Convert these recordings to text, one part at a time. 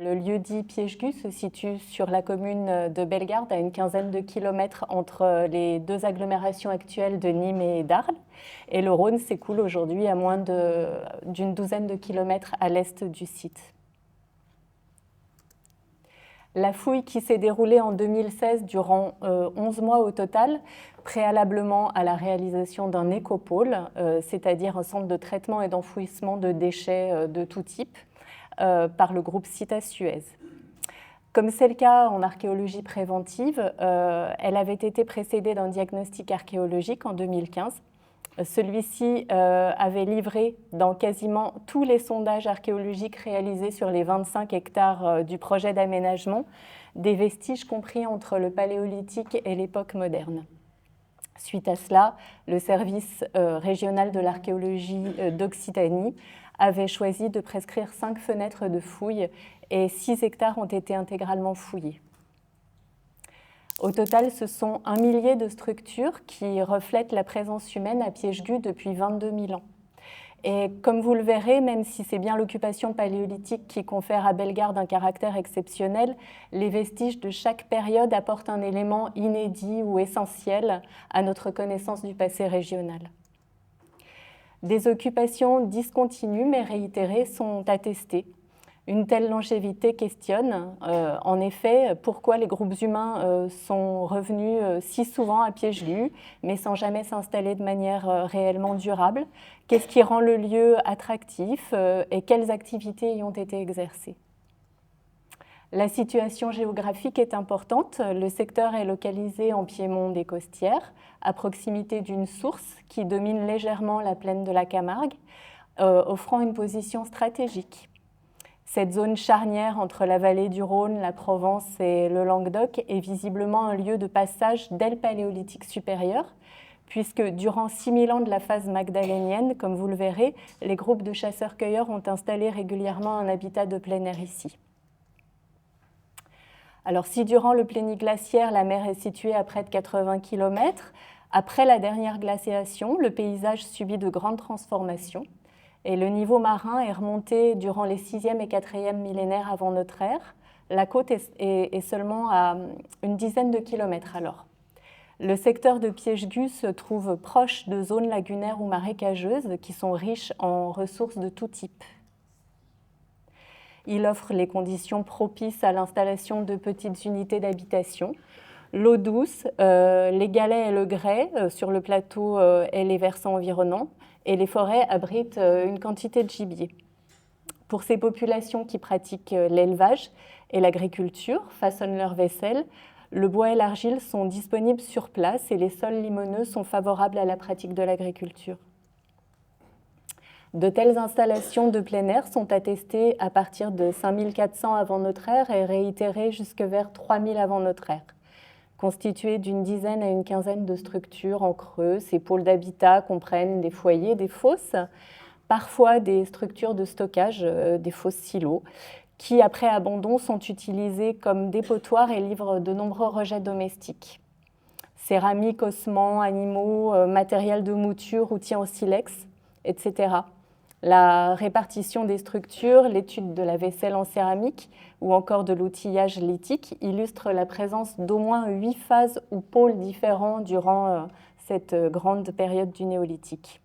Le lieu-dit Piégegu se situe sur la commune de Bellegarde, à une quinzaine de kilomètres entre les deux agglomérations actuelles de Nîmes et d'Arles. Et le Rhône s'écoule aujourd'hui à moins d'une douzaine de kilomètres à l'est du site. La fouille qui s'est déroulée en 2016 durant 11 mois au total, préalablement à la réalisation d'un écopôle, c'est-à-dire un centre de traitement et d'enfouissement de déchets de tout type, par le groupe Cita Suez. Comme c'est le cas en archéologie préventive, elle avait été précédée d'un diagnostic archéologique en 2015. Celui-ci avait livré dans quasiment tous les sondages archéologiques réalisés sur les 25 hectares du projet d'aménagement des vestiges compris entre le Paléolithique et l'époque moderne. Suite à cela, le service régional de l'archéologie d'Occitanie avait choisi de prescrire 5 fenêtres de fouilles et 6 hectares ont été intégralement fouillés. Au total, ce sont 1 millier de structures qui reflètent la présence humaine à Piégegu depuis 22 000 ans. Et comme vous le verrez, même si c'est bien l'occupation paléolithique qui confère à Bellegarde un caractère exceptionnel, les vestiges de chaque période apportent un élément inédit ou essentiel à notre connaissance du passé régional. Des occupations discontinues mais réitérées sont attestées. Une telle longévité questionne, en effet, pourquoi les groupes humains sont revenus si souvent à Piégegu, mais sans jamais s'installer de manière réellement durable. Qu'est-ce qui rend le lieu attractif et quelles activités y ont été exercées? La situation géographique est importante. Le secteur est localisé en piémont des Costières, à proximité d'une source qui domine légèrement la plaine de la Camargue, offrant une position stratégique. Cette zone charnière entre la vallée du Rhône, la Provence et le Languedoc est visiblement un lieu de passage dès le Paléolithique supérieur, puisque durant 6000 ans de la phase magdalénienne, comme vous le verrez, les groupes de chasseurs-cueilleurs ont installé régulièrement un habitat de plein air ici. Alors si durant le pléniglaciaire, la mer est située à près de 80 km, après la dernière glaciation, le paysage subit de grandes transformations. Et le niveau marin est remonté durant les 6e et 4e millénaires avant notre ère. La côte est seulement à une dizaine de kilomètres alors. Le secteur de Piégegu se trouve proche de zones lagunaires ou marécageuses qui sont riches en ressources de tout type. Il offre les conditions propices à l'installation de petites unités d'habitation. L'eau douce, les galets et le grès sur le plateau et les versants environnants, et les forêts abritent une quantité de gibier. Pour ces populations qui pratiquent l'élevage et l'agriculture, façonnent leur vaisselle, le bois et l'argile sont disponibles sur place et les sols limoneux sont favorables à la pratique de l'agriculture. De telles installations de plein air sont attestées à partir de 5400 avant notre ère et réitérées jusque vers 3000 avant notre ère. Constituées d'une dizaine à une quinzaine de structures en creux, ces pôles d'habitat comprennent des foyers, des fosses, parfois des structures de stockage, des fosses silos, qui, après abandon, sont utilisées comme dépotoirs et livrent de nombreux rejets domestiques. Céramique, ossements, animaux, matériel de mouture, outils en silex, etc. La répartition des structures, l'étude de la vaisselle en céramique ou encore de l'outillage lithique illustrent la présence d'au moins 8 phases ou pôles différents durant cette grande période du néolithique.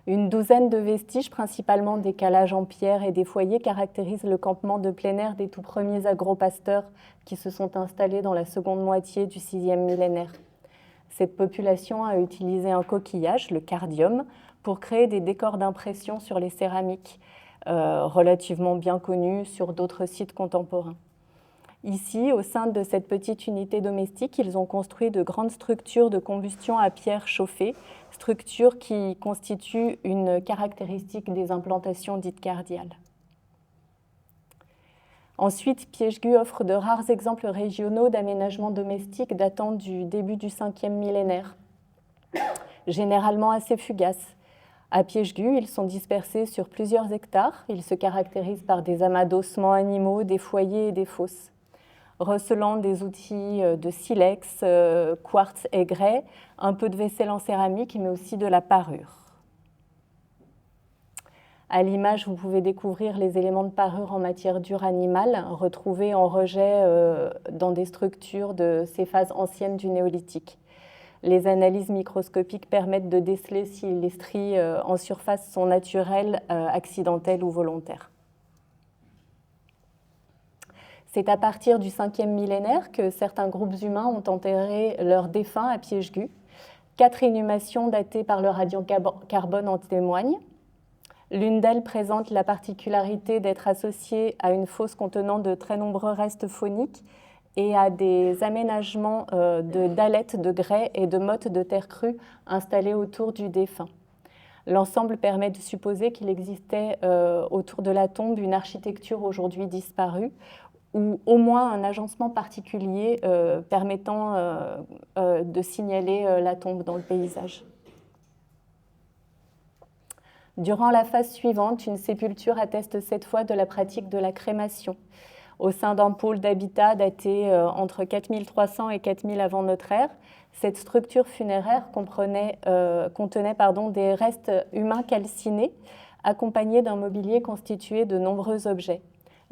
Une douzaine de vestiges, principalement des calages en pierre et des foyers, caractérisent le campement de plein air des tout premiers agropasteurs qui se sont installés dans la seconde moitié du 6e millénaire. Cette population a utilisé un coquillage, le cardium, pour créer des décors d'impression sur les céramiques, relativement bien connus sur d'autres sites contemporains. Ici, au sein de cette petite unité domestique, ils ont construit de grandes structures de combustion à pierre chauffée, structures qui constituent une caractéristique des implantations dites cardiales. Ensuite, Piégegu offre de rares exemples régionaux d'aménagements domestiques datant du début du 5e millénaire, généralement assez fugaces. À Piégegu, ils sont dispersés sur plusieurs hectares. Ils se caractérisent par des amas d'ossements animaux, des foyers et des fosses. Recelant des outils de silex, quartz et grès, un peu de vaisselle en céramique, mais aussi de la parure. À l'image, vous pouvez découvrir les éléments de parure en matière dure animale retrouvés en rejet dans des structures de ces phases anciennes du néolithique. Les analyses microscopiques permettent de déceler si les stries en surface sont naturelles, accidentelles ou volontaires. C'est à partir du 5e millénaire que certains groupes humains ont enterré leurs défunts à Piège-Gu. 4 inhumations datées par le radiocarbone en témoignent. L'une d'elles présente la particularité d'être associée à une fosse contenant de très nombreux restes fauniques et à des aménagements de dallettes de grès et de mottes de terre crue installées autour du défunt. L'ensemble permet de supposer qu'il existait autour de la tombe une architecture aujourd'hui disparue, ou au moins un agencement particulier permettant de signaler la tombe dans le paysage. Durant la phase suivante, une sépulture atteste cette fois de la pratique de la crémation. Au sein d'un pôle d'habitat daté entre 4300 et 4000 avant notre ère, cette structure funéraire contenait des restes humains calcinés, accompagnés d'un mobilier constitué de nombreux objets.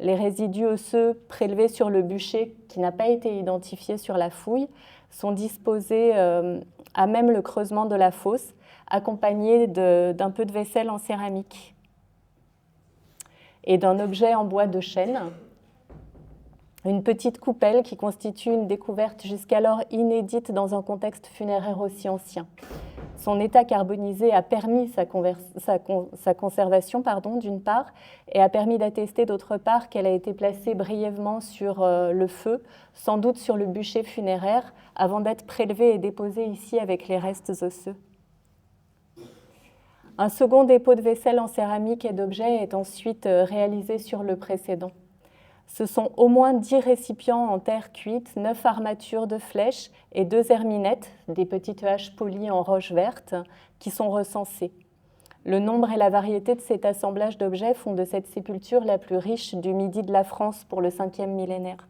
Les résidus osseux prélevés sur le bûcher, qui n'a pas été identifié sur la fouille, sont disposés à même le creusement de la fosse, accompagnés d'un peu de vaisselle en céramique et d'un objet en bois de chêne, une petite coupelle qui constitue une découverte jusqu'alors inédite dans un contexte funéraire aussi ancien. Son état carbonisé a permis sa conservation, d'une part, et a permis d'attester d'autre part qu'elle a été placée brièvement sur le feu, sans doute sur le bûcher funéraire, avant d'être prélevée et déposée ici avec les restes osseux. Un second dépôt de vaisselle en céramique et d'objets est ensuite réalisé sur le précédent. Ce sont au moins 10 récipients en terre cuite, 9 armatures de flèches et 2 herminettes, des petites haches polies en roche verte, qui sont recensées. Le nombre et la variété de cet assemblage d'objets font de cette sépulture la plus riche du midi de la France pour le 5e millénaire.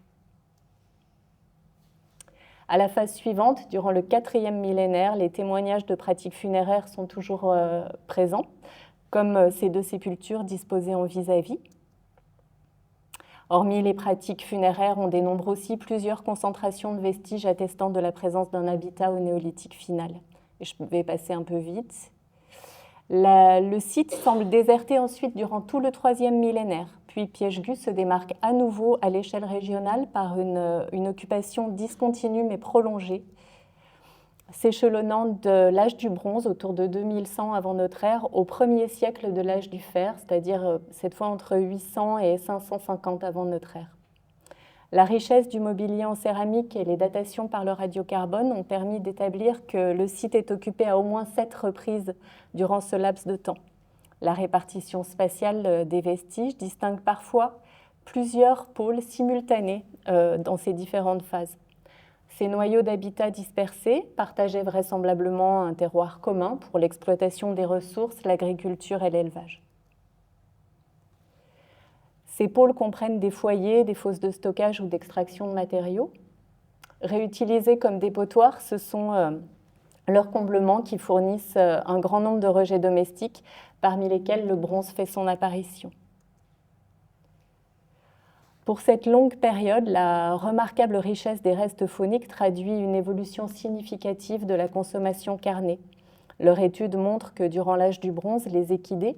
À la phase suivante, durant le 4e millénaire, les témoignages de pratiques funéraires sont toujours présents, comme ces 2 sépultures disposées en vis-à-vis. Hormis les pratiques funéraires, on dénombre aussi plusieurs concentrations de vestiges attestant de la présence d'un habitat au néolithique final. Et je vais passer un peu vite. Le site semble déserté ensuite durant tout le 3e millénaire. Puis Piège-Gu se démarque à nouveau à l'échelle régionale par une occupation discontinue mais prolongée, s'échelonnant de l'âge du bronze autour de 2100 avant notre ère au 1er siècle de l'âge du fer, c'est-à-dire cette fois entre 800 et 550 avant notre ère. La richesse du mobilier en céramique et les datations par le radiocarbone ont permis d'établir que le site est occupé à au moins 7 reprises durant ce laps de temps. La répartition spatiale des vestiges distingue parfois plusieurs pôles simultanés dans ces différentes phases. Ces noyaux d'habitat dispersés partageaient vraisemblablement un terroir commun pour l'exploitation des ressources, l'agriculture et l'élevage. Ces pôles comprennent des foyers, des fosses de stockage ou d'extraction de matériaux. Réutilisés comme dépotoirs, ce sont leurs comblements qui fournissent un grand nombre de rejets domestiques, parmi lesquels le bronze fait son apparition. Pour cette longue période, la remarquable richesse des restes fauniques traduit une évolution significative de la consommation carnée. Leur étude montre que durant l'âge du bronze, les équidés,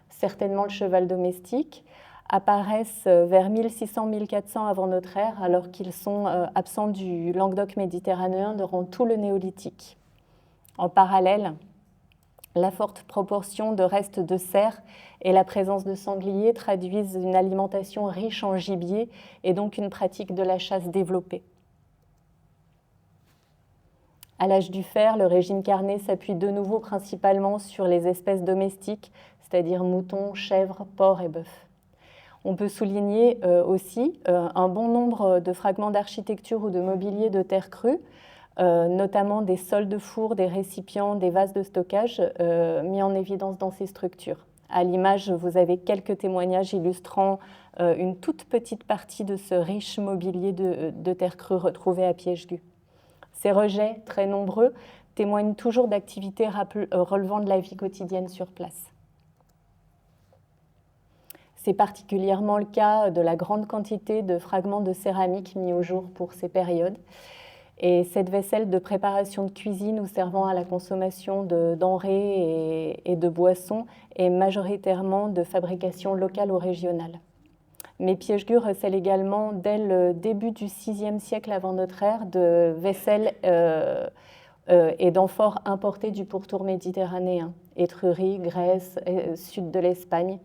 certainement le cheval domestique, apparaissent vers 1600-1400 avant notre ère, alors qu'ils sont absents du Languedoc méditerranéen durant tout le néolithique. En parallèle, la forte proportion de restes de cerfs et la présence de sangliers traduisent une alimentation riche en gibier et donc une pratique de la chasse développée. À l'âge du fer, le régime carné s'appuie de nouveau principalement sur les espèces domestiques, c'est-à-dire moutons, chèvres, porcs et bœufs. On peut souligner aussi un bon nombre de fragments d'architecture ou de mobilier de terre crue, notamment des sols de four, des récipients, des vases de stockage mis en évidence dans ces structures. À l'image, vous avez quelques témoignages illustrant une toute petite partie de ce riche mobilier de terre crue retrouvé à Piège-Gu. Ces rejets, très nombreux, témoignent toujours d'activités relevant de la vie quotidienne sur place. C'est particulièrement le cas de la grande quantité de fragments de céramique mis au jour pour ces périodes. Et cette vaisselle de préparation de cuisine ou servant à la consommation de denrées et de boissons est majoritairement de fabrication locale ou régionale. Mais Piège-Gur recèle également, dès le début du VIe siècle avant notre ère, de vaisselle et d'amphores importés du pourtour méditerranéen, Étrurie, Grèce, sud de l'Espagne.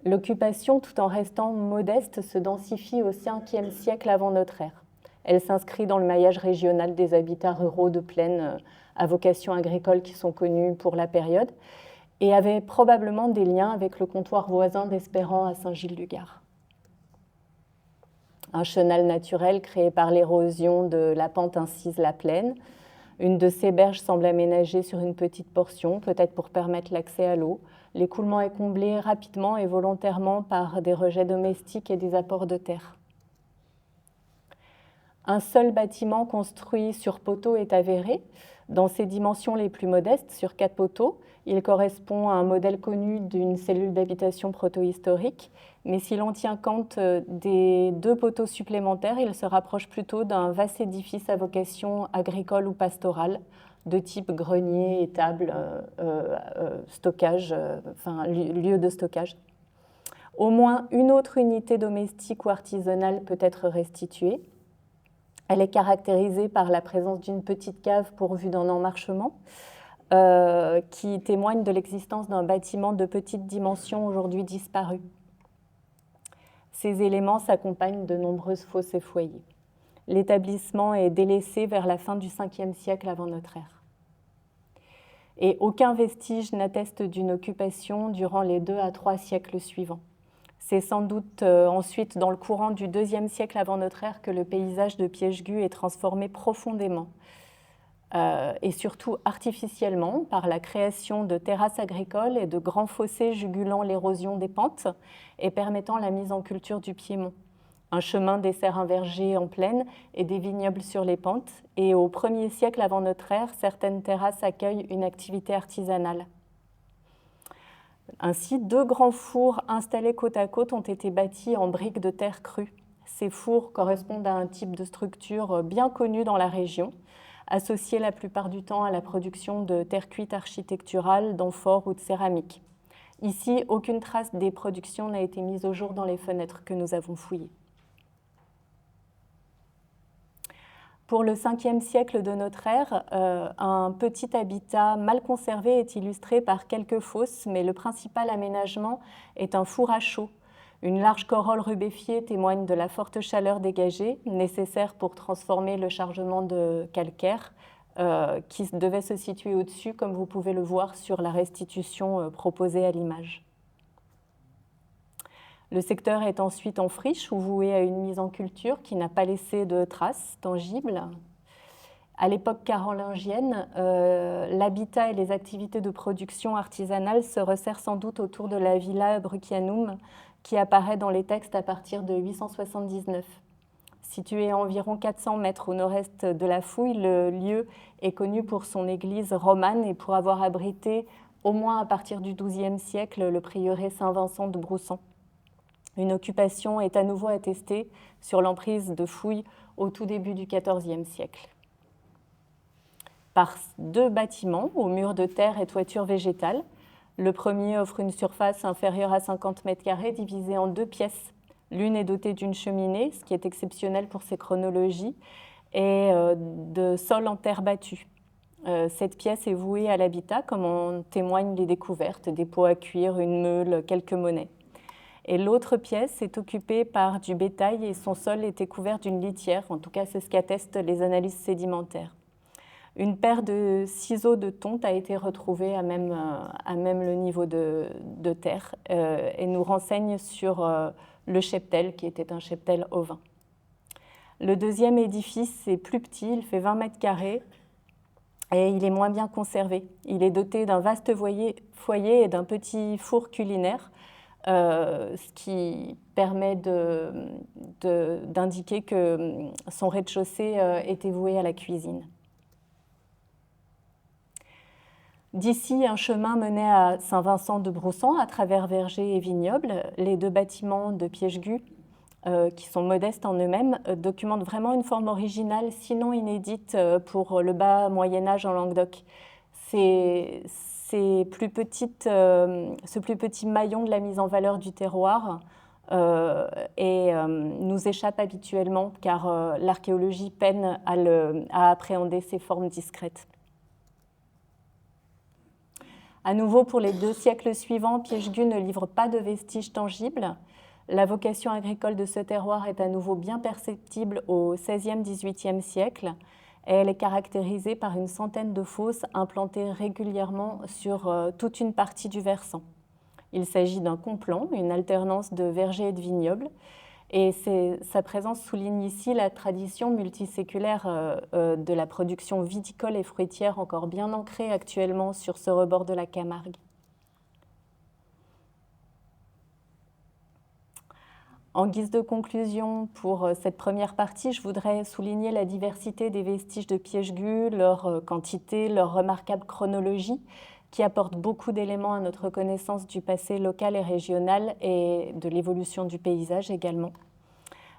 L'occupation, tout en restant modeste, se densifie au Ve siècle avant notre ère. Elle s'inscrit dans le maillage régional des habitats ruraux de plaine à vocation agricole qui sont connus pour la période et avait probablement des liens avec le comptoir voisin d'Espérant à Saint-Gilles-du-Gard. Un chenal naturel créé par l'érosion de la pente incise la plaine. Une de ces berges semble aménagée sur une petite portion, peut-être pour permettre l'accès à l'eau. L'écoulement est comblé rapidement et volontairement par des rejets domestiques et des apports de terre. Un seul bâtiment construit sur poteaux est avéré. Dans ses dimensions les plus modestes, sur 4 poteaux, il correspond à un modèle connu d'une cellule d'habitation protohistorique. Mais si l'on tient compte des 2 poteaux supplémentaires, il se rapproche plutôt d'un vaste édifice à vocation agricole ou pastorale, de type grenier, étable, stockage, lieu de stockage. Au moins une autre unité domestique ou artisanale peut être restituée. Elle est caractérisée par la présence d'une petite cave pourvue d'un emmarchement qui témoigne de l'existence d'un bâtiment de petite dimension aujourd'hui disparu. Ces éléments s'accompagnent de nombreuses fosses et foyers. L'établissement est délaissé vers la fin du Ve siècle avant notre ère. Et aucun vestige n'atteste d'une occupation durant les 2 à 3 siècles suivants. C'est sans doute ensuite dans le courant du IIe siècle avant notre ère que le paysage de Piège-Gu est transformé profondément et surtout artificiellement par la création de terrasses agricoles et de grands fossés jugulant l'érosion des pentes et permettant la mise en culture du piémont. Un chemin dessert un verger en plaine et des vignobles sur les pentes. Et au 1er siècle avant notre ère, certaines terrasses accueillent une activité artisanale. Ainsi, 2 grands fours installés côte à côte ont été bâtis en briques de terre crue. Ces fours correspondent à un type de structure bien connu dans la région, associé la plupart du temps à la production de terre cuite architecturale, d'amphores ou de céramique. Ici, aucune trace des productions n'a été mise au jour dans les fenêtres que nous avons fouillées. Pour le 5e siècle de notre ère, un petit habitat mal conservé est illustré par quelques fosses, mais le principal aménagement est un four à chaux. Une large corolle rubéfiée témoigne de la forte chaleur dégagée, nécessaire pour transformer le chargement de calcaire qui devait se situer au-dessus, comme vous pouvez le voir sur la restitution proposée à l'image. Le secteur est ensuite en friche ou voué à une mise en culture qui n'a pas laissé de traces tangibles. À l'époque carolingienne, l'habitat et les activités de production artisanale se resserrent sans doute autour de la villa Bruchianum qui apparaît dans les textes à partir de 879. Situé à environ 400 mètres au nord-est de la Fouille, le lieu est connu pour son église romane et pour avoir abrité, au moins à partir du XIIe siècle, le prieuré Saint-Vincent de Broussan. Une occupation est à nouveau attestée sur l'emprise de Fouille au tout début du XIVe siècle. Par 2 bâtiments aux murs de terre et toiture végétale. Le premier offre une surface inférieure à 50 mètres carrés divisée en 2 pièces. L'une est dotée d'une cheminée, ce qui est exceptionnel pour ces chronologies, et de sol en terre battue. Cette pièce est vouée à l'habitat, comme en témoignent les découvertes, des pots à cuire, une meule, quelques monnaies. Et l'autre pièce est occupée par du bétail et son sol était couvert d'une litière, en tout cas c'est ce qu'attestent les analyses sédimentaires. Une paire de ciseaux de tonte a été retrouvée à même le niveau de terre et nous renseigne sur le cheptel qui était un cheptel ovin. Le deuxième édifice est plus petit, il fait 20 mètres carrés et il est moins bien conservé. Il est doté d'un vaste foyer et d'un petit four culinaire, ce qui permet d'indiquer que son rez-de-chaussée était voué à la cuisine. D'ici, un chemin menait à Saint-Vincent-de-Broussan, à travers vergers et vignobles. Les 2 bâtiments de Pièchegu, qui sont modestes en eux-mêmes, documentent vraiment une forme originale, sinon inédite, pour le bas Moyen-Âge en Languedoc. Ce plus petit maillon de la mise en valeur du terroir nous échappe habituellement, car l'archéologie peine à appréhender ces formes discrètes. À nouveau, pour les 2 siècles suivants, Pièchegu ne livre pas de vestiges tangibles. La vocation agricole de ce terroir est à nouveau bien perceptible au XVIe, XVIIIe siècle, et elle est caractérisée par une centaine de fosses implantées régulièrement sur toute une partie du versant. Il s'agit d'un complan, une alternance de vergers et de vignobles, et sa présence souligne ici la tradition multiséculaire de la production viticole et fruitière encore bien ancrée actuellement sur ce rebord de la Camargue. En guise de conclusion pour cette première partie, je voudrais souligner la diversité des vestiges de Pièchegu, leur quantité, leur remarquable chronologie, qui apporte beaucoup d'éléments à notre connaissance du passé local et régional et de l'évolution du paysage également.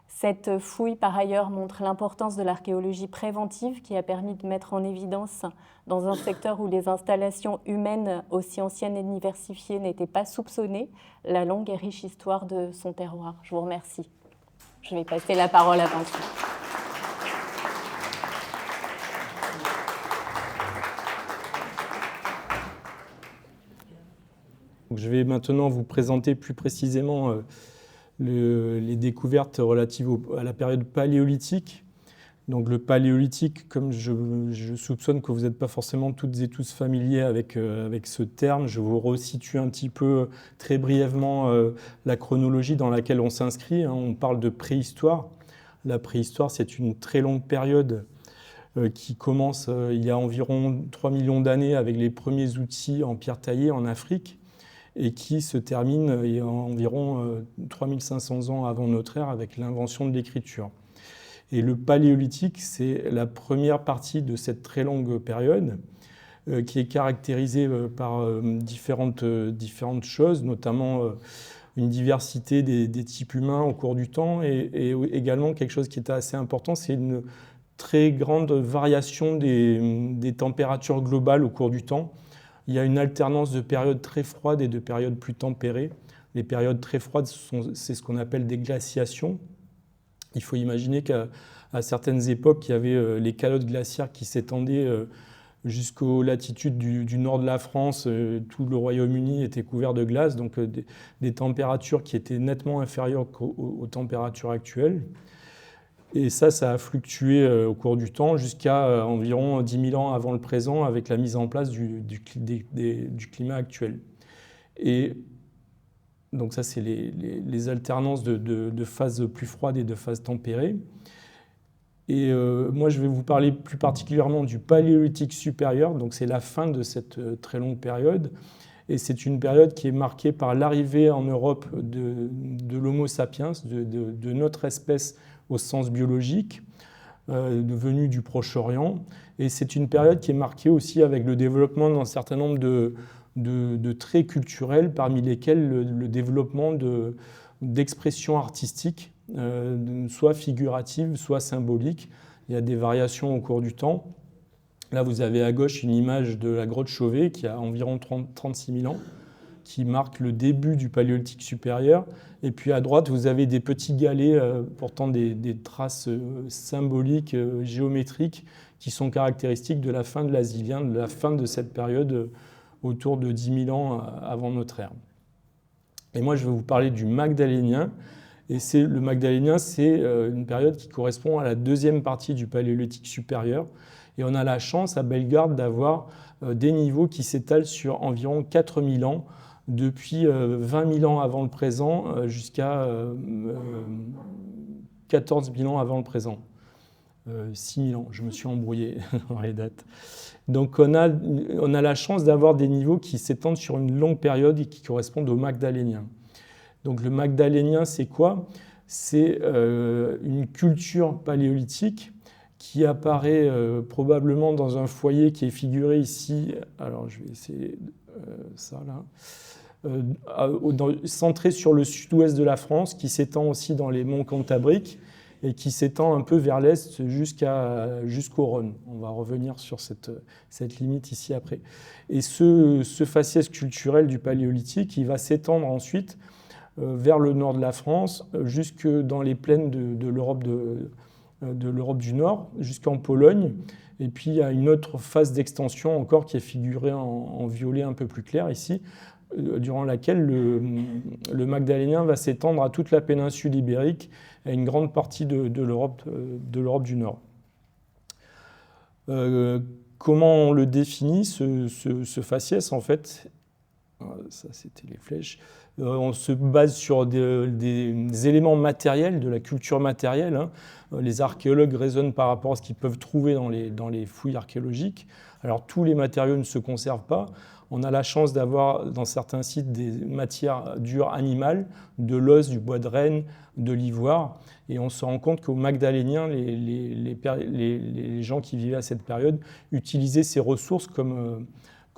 Cette fouille, par ailleurs, montre l'importance de l'archéologie préventive qui a permis de mettre en évidence, dans un secteur où les installations humaines aussi anciennes et diversifiées n'étaient pas soupçonnées, la longue et riche histoire de son terroir. Je vous remercie. Je vais passer la parole à Vincent. Je vais maintenant vous présenter plus précisément les découvertes relatives à la période paléolithique. Donc le paléolithique, comme je soupçonne que vous n'êtes pas forcément toutes et tous familiers avec ce terme, je vous resitue un petit peu très brièvement la chronologie dans laquelle on s'inscrit. On parle de préhistoire. La préhistoire, c'est une très longue période qui commence il y a environ 3 millions d'années avec les premiers outils en pierre taillée en Afrique, et qui se termine il y a environ 3500 ans avant notre ère avec l'invention de l'écriture. Et le paléolithique, c'est la première partie de cette très longue période qui est caractérisée par différentes choses, notamment une diversité des types humains au cours du temps, et également quelque chose qui était assez important, c'est une très grande variation des températures globales au cours du temps. Il y a une alternance de périodes très froides et de périodes plus tempérées. Les périodes très froides, c'est ce qu'on appelle des glaciations. Il faut imaginer qu'à certaines époques, il y avait les calottes glaciaires qui s'étendaient jusqu'aux latitudes du nord de la France. Tout le Royaume-Uni était couvert de glace, donc des températures qui étaient nettement inférieures aux températures actuelles. Et ça a fluctué au cours du temps jusqu'à environ 10 000 ans avant le présent avec la mise en place du climat actuel. Et donc ça, c'est les alternances de phases plus froides et de phases tempérées. Et moi, je vais vous parler plus particulièrement du Paléolithique supérieur, donc c'est la fin de cette très longue période. Et c'est une période qui est marquée par l'arrivée en Europe de l'Homo sapiens, de notre espèce au sens biologique, venu du Proche-Orient. Et c'est une période qui est marquée aussi avec le développement d'un certain nombre de traits culturels, parmi lesquels le développement d'expressions artistiques, soit figuratives, soit symboliques. Il y a des variations au cours du temps. Là, vous avez à gauche une image de la grotte Chauvet qui a environ 36 000 ans, qui marque le début du Paléolithique supérieur. Et puis à droite, vous avez des petits galets portant des traces symboliques, géométriques, qui sont caractéristiques de la fin de l'Asilien, de la fin de cette période autour de 10 000 ans avant notre ère. Et moi, je vais vous parler du Magdalénien. Et le Magdalénien, c'est une période qui correspond à la deuxième partie du Paléolithique supérieur. Et on a la chance à Bellegarde d'avoir des niveaux qui s'étalent sur environ 4000 ans, depuis 20 000 ans avant le présent jusqu'à 14 000 ans avant le présent. 6 000 ans, je me suis embrouillé dans les dates. Donc on a la chance d'avoir des niveaux qui s'étendent sur une longue période et qui correspondent au Magdalénien. Donc le Magdalénien, c'est quoi ? C'est une culture paléolithique qui apparaît probablement dans un foyer qui est figuré ici. Alors je vais essayer ça là. Centré sur le sud-ouest de la France, qui s'étend aussi dans les monts Cantabriques et qui s'étend un peu vers l'est jusqu'au Rhône. On va revenir sur cette limite ici après. Et ce faciès culturel du Paléolithique, il va s'étendre ensuite vers le nord de la France, jusque dans les plaines de l'Europe du Nord, jusqu'en Pologne. Et puis il y a une autre phase d'extension encore qui est figurée en violet un peu plus clair ici, durant laquelle le Magdalénien va s'étendre à toute la péninsule ibérique et à une grande partie de l'Europe du Nord. Comment on le définit, ce faciès, en fait? Ça, c'était les flèches. On se base sur des éléments matériels, de la culture matérielle. Hein. Les archéologues raisonnent par rapport à ce qu'ils peuvent trouver dans les fouilles archéologiques. Alors, tous les matériaux ne se conservent pas. On a la chance d'avoir dans certains sites des matières dures animales, de l'os, du bois de renne, de l'ivoire. Et on se rend compte qu'au Magdalénien, les gens qui vivaient à cette période utilisaient ces ressources comme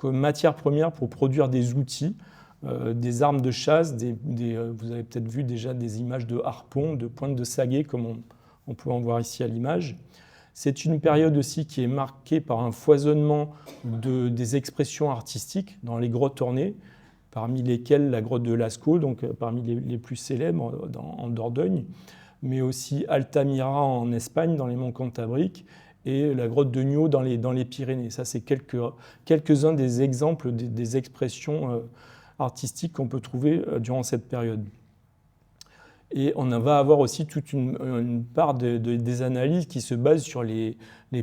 matière première pour produire des outils, des armes de chasse. Vous avez peut-être vu déjà des images de harpons, de pointes de saguet, comme on peut en voir ici à l'image. C'est une période aussi qui est marquée par un foisonnement des expressions artistiques dans les grottes ornées, parmi lesquelles la grotte de Lascaux, donc parmi les plus célèbres en Dordogne, mais aussi Altamira en Espagne, dans les monts Cantabriques, et la grotte de Niaux dans les Pyrénées. Ça, c'est quelques-uns des exemples des expressions artistiques qu'on peut trouver durant cette période. Et on va avoir aussi toute une part des analyses qui se basent sur les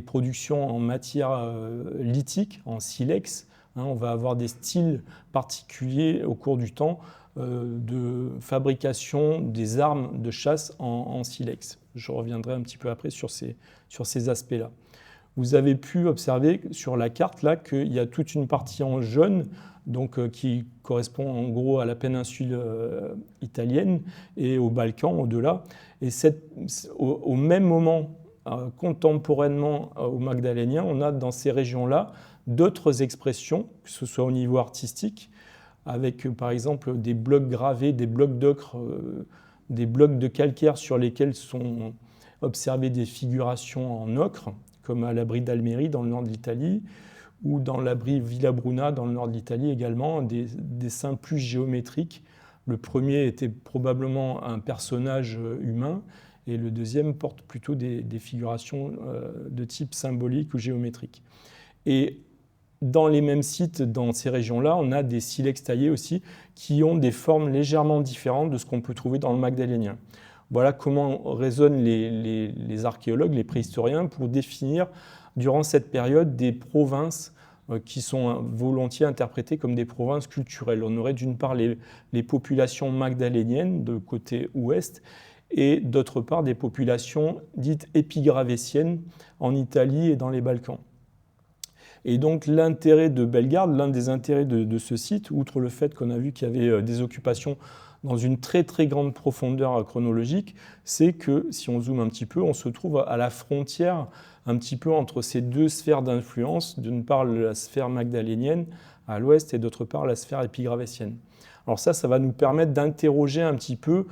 productions en matière lithique, en silex. Hein, on va avoir des styles particuliers au cours du temps de fabrication des armes de chasse en silex. Je reviendrai un petit peu après sur ces aspects-là. Vous avez pu observer sur la carte là qu'il y a toute une partie en jaune, donc, qui correspond en gros à la péninsule italienne et aux Balkans au-delà. Et au même moment, contemporainement au Magdalénien, on a dans ces régions-là d'autres expressions, que ce soit au niveau artistique, avec par exemple des blocs gravés, des blocs d'ocre, des blocs de calcaire sur lesquels sont observées des figurations en ocre, comme à l'abri d'Almérie dans le nord de l'Italie, ou dans l'abri Villabruna dans le nord de l'Italie également, des dessins plus géométriques. Le premier était probablement un personnage humain, et le deuxième porte plutôt des figurations de type symbolique ou géométrique. Et dans les mêmes sites, dans ces régions-là, on a des silex taillés aussi, qui ont des formes légèrement différentes de ce qu'on peut trouver dans le Magdalénien. Voilà comment raisonnent les archéologues, les préhistoriens, pour définir durant cette période des provinces qui sont volontiers interprétées comme des provinces culturelles. On aurait d'une part les populations magdaléniennes de côté ouest et d'autre part des populations dites épigravétiennes en Italie et dans les Balkans. Et donc l'intérêt de Bellegarde, l'un des intérêts de ce site, outre le fait qu'on a vu qu'il y avait des occupations dans une très très grande profondeur chronologique, c'est que si on zoome un petit peu, on se trouve à la frontière un petit peu entre ces deux sphères d'influence, d'une part la sphère magdalénienne à l'ouest et d'autre part la sphère épigravétienne. Alors ça va nous permettre d'interroger un petit peu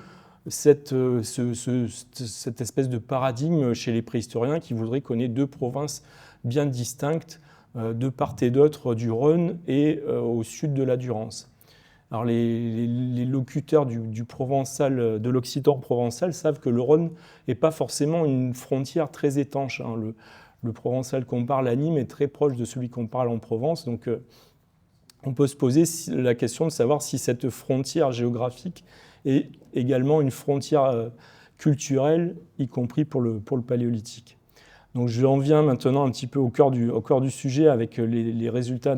cette espèce de paradigme chez les préhistoriens qui voudraient qu'on ait deux provinces bien distinctes de part et d'autre du Rhône et au sud de la Durance. Alors les locuteurs du provençal, de l'occitan provençal savent que le Rhône n'est pas forcément une frontière très étanche. Hein. Le provençal qu'on parle à Nîmes est très proche de celui qu'on parle en Provence. Donc on peut se poser la question de savoir si cette frontière géographique est également une frontière culturelle, y compris pour le Paléolithique. Donc je en viens maintenant un petit peu au cœur du sujet avec les résultats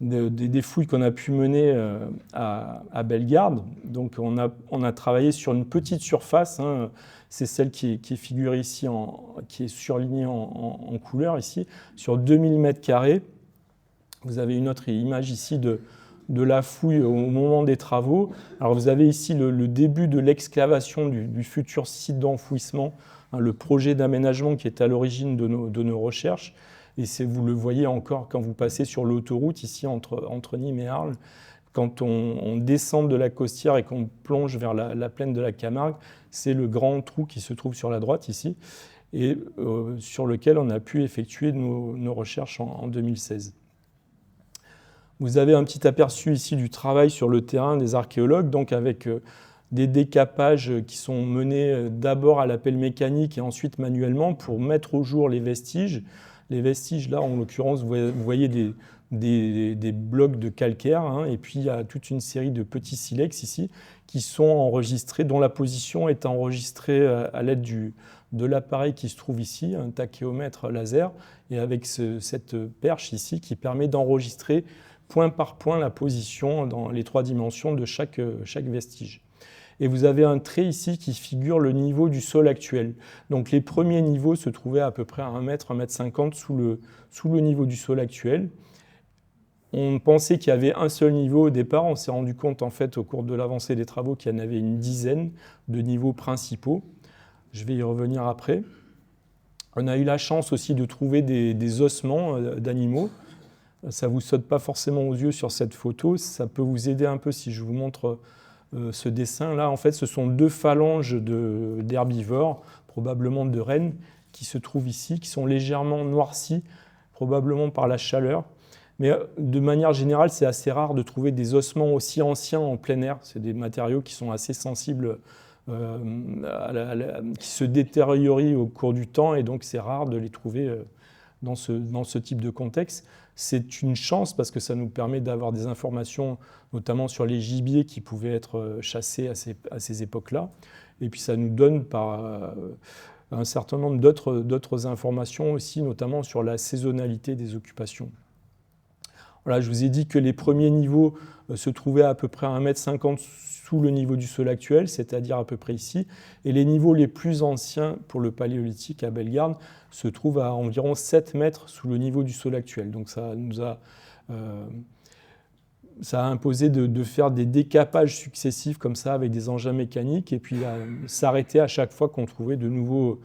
des fouilles qu'on a pu mener à Bellegarde. Donc on a travaillé sur une petite surface, hein, c'est celle qui est figurée ici, qui est surlignée en couleur ici, sur 2000 m². Vous avez une autre image ici de la fouille au moment des travaux. Alors vous avez ici le début de l'excavation du futur site d'enfouissement, le projet d'aménagement qui est à l'origine de nos recherches. Et vous le voyez encore quand vous passez sur l'autoroute, ici entre Nîmes et Arles. Quand on descend de la Costière et qu'on plonge vers la plaine de la Camargue, c'est le grand trou qui se trouve sur la droite ici, et sur lequel on a pu effectuer nos recherches en 2016. Vous avez un petit aperçu ici du travail sur le terrain des archéologues, donc avec des décapages qui sont menés d'abord à la pelle mécanique et ensuite manuellement pour mettre au jour les vestiges. Les vestiges, là, en l'occurrence, vous voyez des blocs de calcaire, hein, et puis il y a toute une série de petits silex ici qui sont enregistrés, dont la position est enregistrée à l'aide de l'appareil qui se trouve ici, un tachéomètre laser, et avec cette perche ici qui permet d'enregistrer point par point la position dans les 3 dimensions de chaque vestige. Et vous avez un trait ici qui figure le niveau du sol actuel. Donc les premiers niveaux se trouvaient à peu près à 1 mètre, 1,50 m sous le niveau du sol actuel. On pensait qu'il y avait un seul niveau au départ. On s'est rendu compte en fait au cours de l'avancée des travaux qu'il y en avait une dizaine de niveaux principaux. Je vais y revenir après. On a eu la chance aussi de trouver des ossements d'animaux. Ça ne vous saute pas forcément aux yeux sur cette photo. Ça peut vous aider un peu si je vous montre ce dessin-là. En fait, ce sont 2 phalanges d'herbivores, probablement de rennes, qui se trouvent ici, qui sont légèrement noircis, probablement par la chaleur. Mais de manière générale, c'est assez rare de trouver des ossements aussi anciens en plein air. C'est des matériaux qui sont assez sensibles, qui se détériorent au cours du temps, et donc c'est rare de les trouver dans ce type de contexte. C'est une chance parce que ça nous permet d'avoir des informations, notamment sur les gibiers qui pouvaient être chassés à ces époques-là. Et puis ça nous donne un certain nombre d'autres informations aussi, notamment sur la saisonnalité des occupations. Voilà, je vous ai dit que les premiers niveaux se trouvaient à peu près à 1,50 m sous le niveau du sol actuel, c'est-à-dire à peu près ici. Et les niveaux les plus anciens pour le paléolithique à Bellegarde se trouvent à environ 7 mètres sous le niveau du sol actuel. Donc ça a imposé de faire des décapages successifs comme ça avec des engins mécaniques et puis s'arrêter à chaque fois qu'on trouvait de nouveaux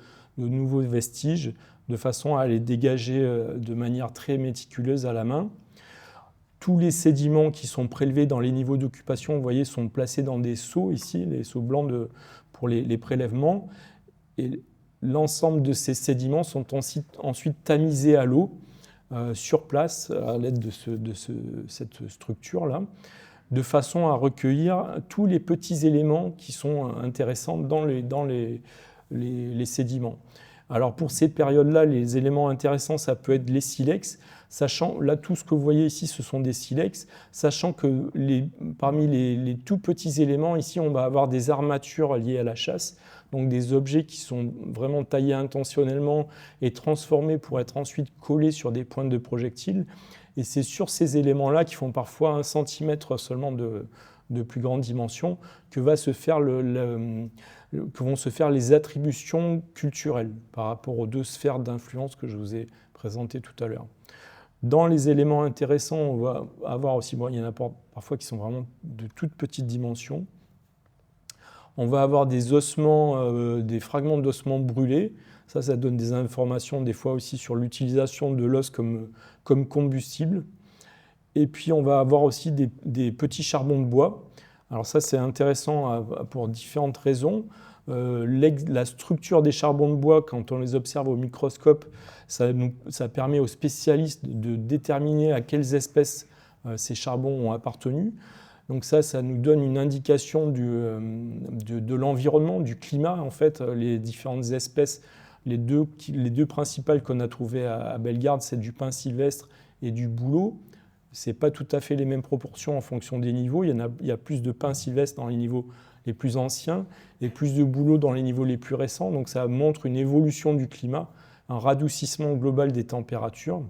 vestiges de façon à les dégager de manière très méticuleuse à la main. Tous les sédiments qui sont prélevés dans les niveaux d'occupation, vous voyez, sont placés dans des seaux ici, les seaux blancs pour les prélèvements. Et l'ensemble de ces sédiments sont ensuite tamisés à l'eau sur place à l'aide de cette structure-là, de façon à recueillir tous les petits éléments qui sont intéressants dans les sédiments. Alors pour ces périodes-là, les éléments intéressants, ça peut être les silex, sachant, là tout ce que vous voyez ici, ce sont des silex, sachant que parmi les tout petits éléments, ici on va avoir des armatures liées à la chasse, donc des objets qui sont vraiment taillés intentionnellement et transformés pour être ensuite collés sur des pointes de projectiles. Et c'est sur ces éléments-là, qui font parfois 1 centimètre seulement de plus grande dimension, que vont se faire les attributions culturelles par rapport aux 2 sphères d'influence que je vous ai présentées tout à l'heure. Dans les éléments intéressants, on va avoir aussi, il y en a parfois qui sont vraiment de toutes petites dimensions. On va avoir des ossements, des fragments d'ossements brûlés. Ça donne des informations des fois aussi sur l'utilisation de l'os comme combustible. Et puis on va avoir aussi des petits charbons de bois. Alors ça c'est intéressant pour différentes raisons. La structure des charbons de bois, quand on les observe au microscope, ça permet aux spécialistes de déterminer à quelles espèces ces charbons ont appartenu. Donc ça nous donne une indication de l'environnement, du climat. En fait, les différentes espèces, les deux principales qu'on a trouvées à Bellegarde, c'est du pin sylvestre et du bouleau. Ce n'est pas tout à fait les mêmes proportions en fonction des niveaux. Il y a plus de pin sylvestre dans les niveaux les plus anciens et plus de bouleau dans les niveaux les plus récents. Donc ça montre une évolution du climat, un radoucissement global des températures.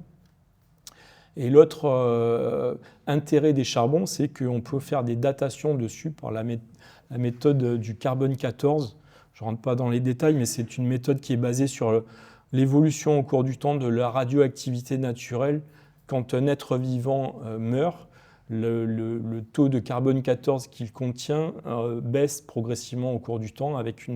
Et l'autre intérêt des charbons, c'est qu'on peut faire des datations dessus par la méthode du carbone 14. Je ne rentre pas dans les détails, mais c'est une méthode qui est basée sur l'évolution au cours du temps de la radioactivité naturelle. Quand un être vivant meurt, le taux de carbone 14 qu'il contient baisse progressivement au cours du temps avec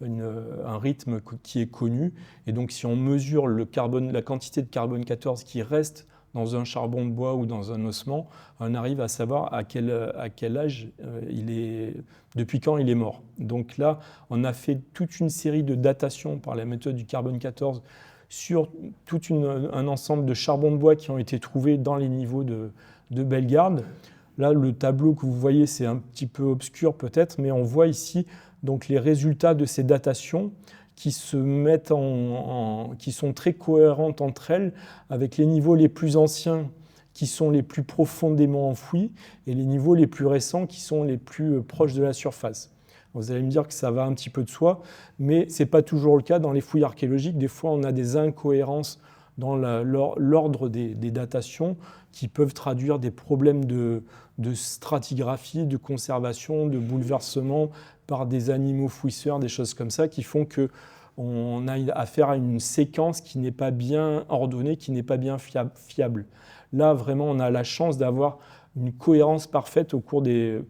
un rythme qui est connu. Et donc si on mesure la quantité de carbone 14 qui reste dans un charbon de bois ou dans un ossement, on arrive à savoir à quel âge depuis quand il est mort. Donc là, on a fait toute une série de datations par la méthode du carbone 14 sur tout un ensemble de charbons de bois qui ont été trouvés dans les niveaux de Bellegarde. Là, le tableau que vous voyez, c'est un petit peu obscur peut-être, mais on voit ici donc, les résultats de ces datations qui sont très cohérentes entre elles, avec les niveaux les plus anciens qui sont les plus profondément enfouis et les niveaux les plus récents qui sont les plus proches de la surface. Vous allez me dire que ça va un petit peu de soi, mais ce n'est pas toujours le cas dans les fouilles archéologiques. Des fois, on a des incohérences dans l'ordre des datations qui peuvent traduire des problèmes de stratigraphie, de conservation, de bouleversement par des animaux fouisseurs, des choses comme ça, qui font qu'on a affaire à une séquence qui n'est pas bien ordonnée, qui n'est pas bien fiable. Là, vraiment, on a la chance d'avoir une cohérence parfaite au cours des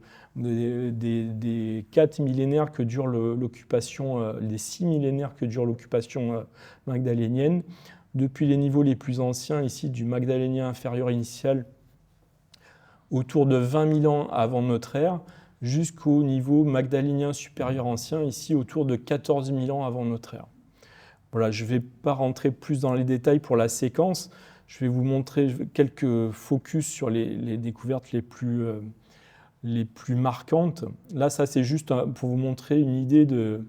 4 millénaires que dure l'occupation, les 6 millénaires que dure l'occupation magdalénienne, depuis les niveaux les plus anciens, ici du Magdalénien inférieur initial, autour de 20 000 ans avant notre ère, jusqu'au niveau magdalénien supérieur ancien, ici autour de 14 000 ans avant notre ère. Voilà, je ne vais pas rentrer plus dans les détails pour la séquence, je vais vous montrer quelques focus sur les découvertes les plus marquantes. Là, ça c'est juste pour vous montrer une idée de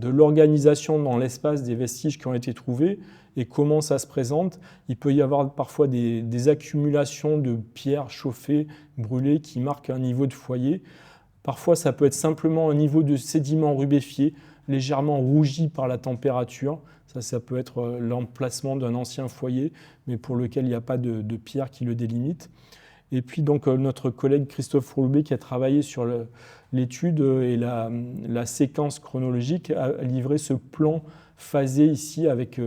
l'organisation dans l'espace des vestiges qui ont été trouvés et comment ça se présente. Il peut y avoir parfois des accumulations de pierres chauffées, brûlées, qui marquent un niveau de foyer. Parfois, ça peut être simplement un niveau de sédiment rubéfié, légèrement rougi par la température. Ça peut être l'emplacement d'un ancien foyer, mais pour lequel il n'y a pas de pierre qui le délimite. Et puis donc notre collègue Christophe Rouloubet, qui a travaillé sur l'étude et la séquence chronologique, a livré ce plan phasé ici avec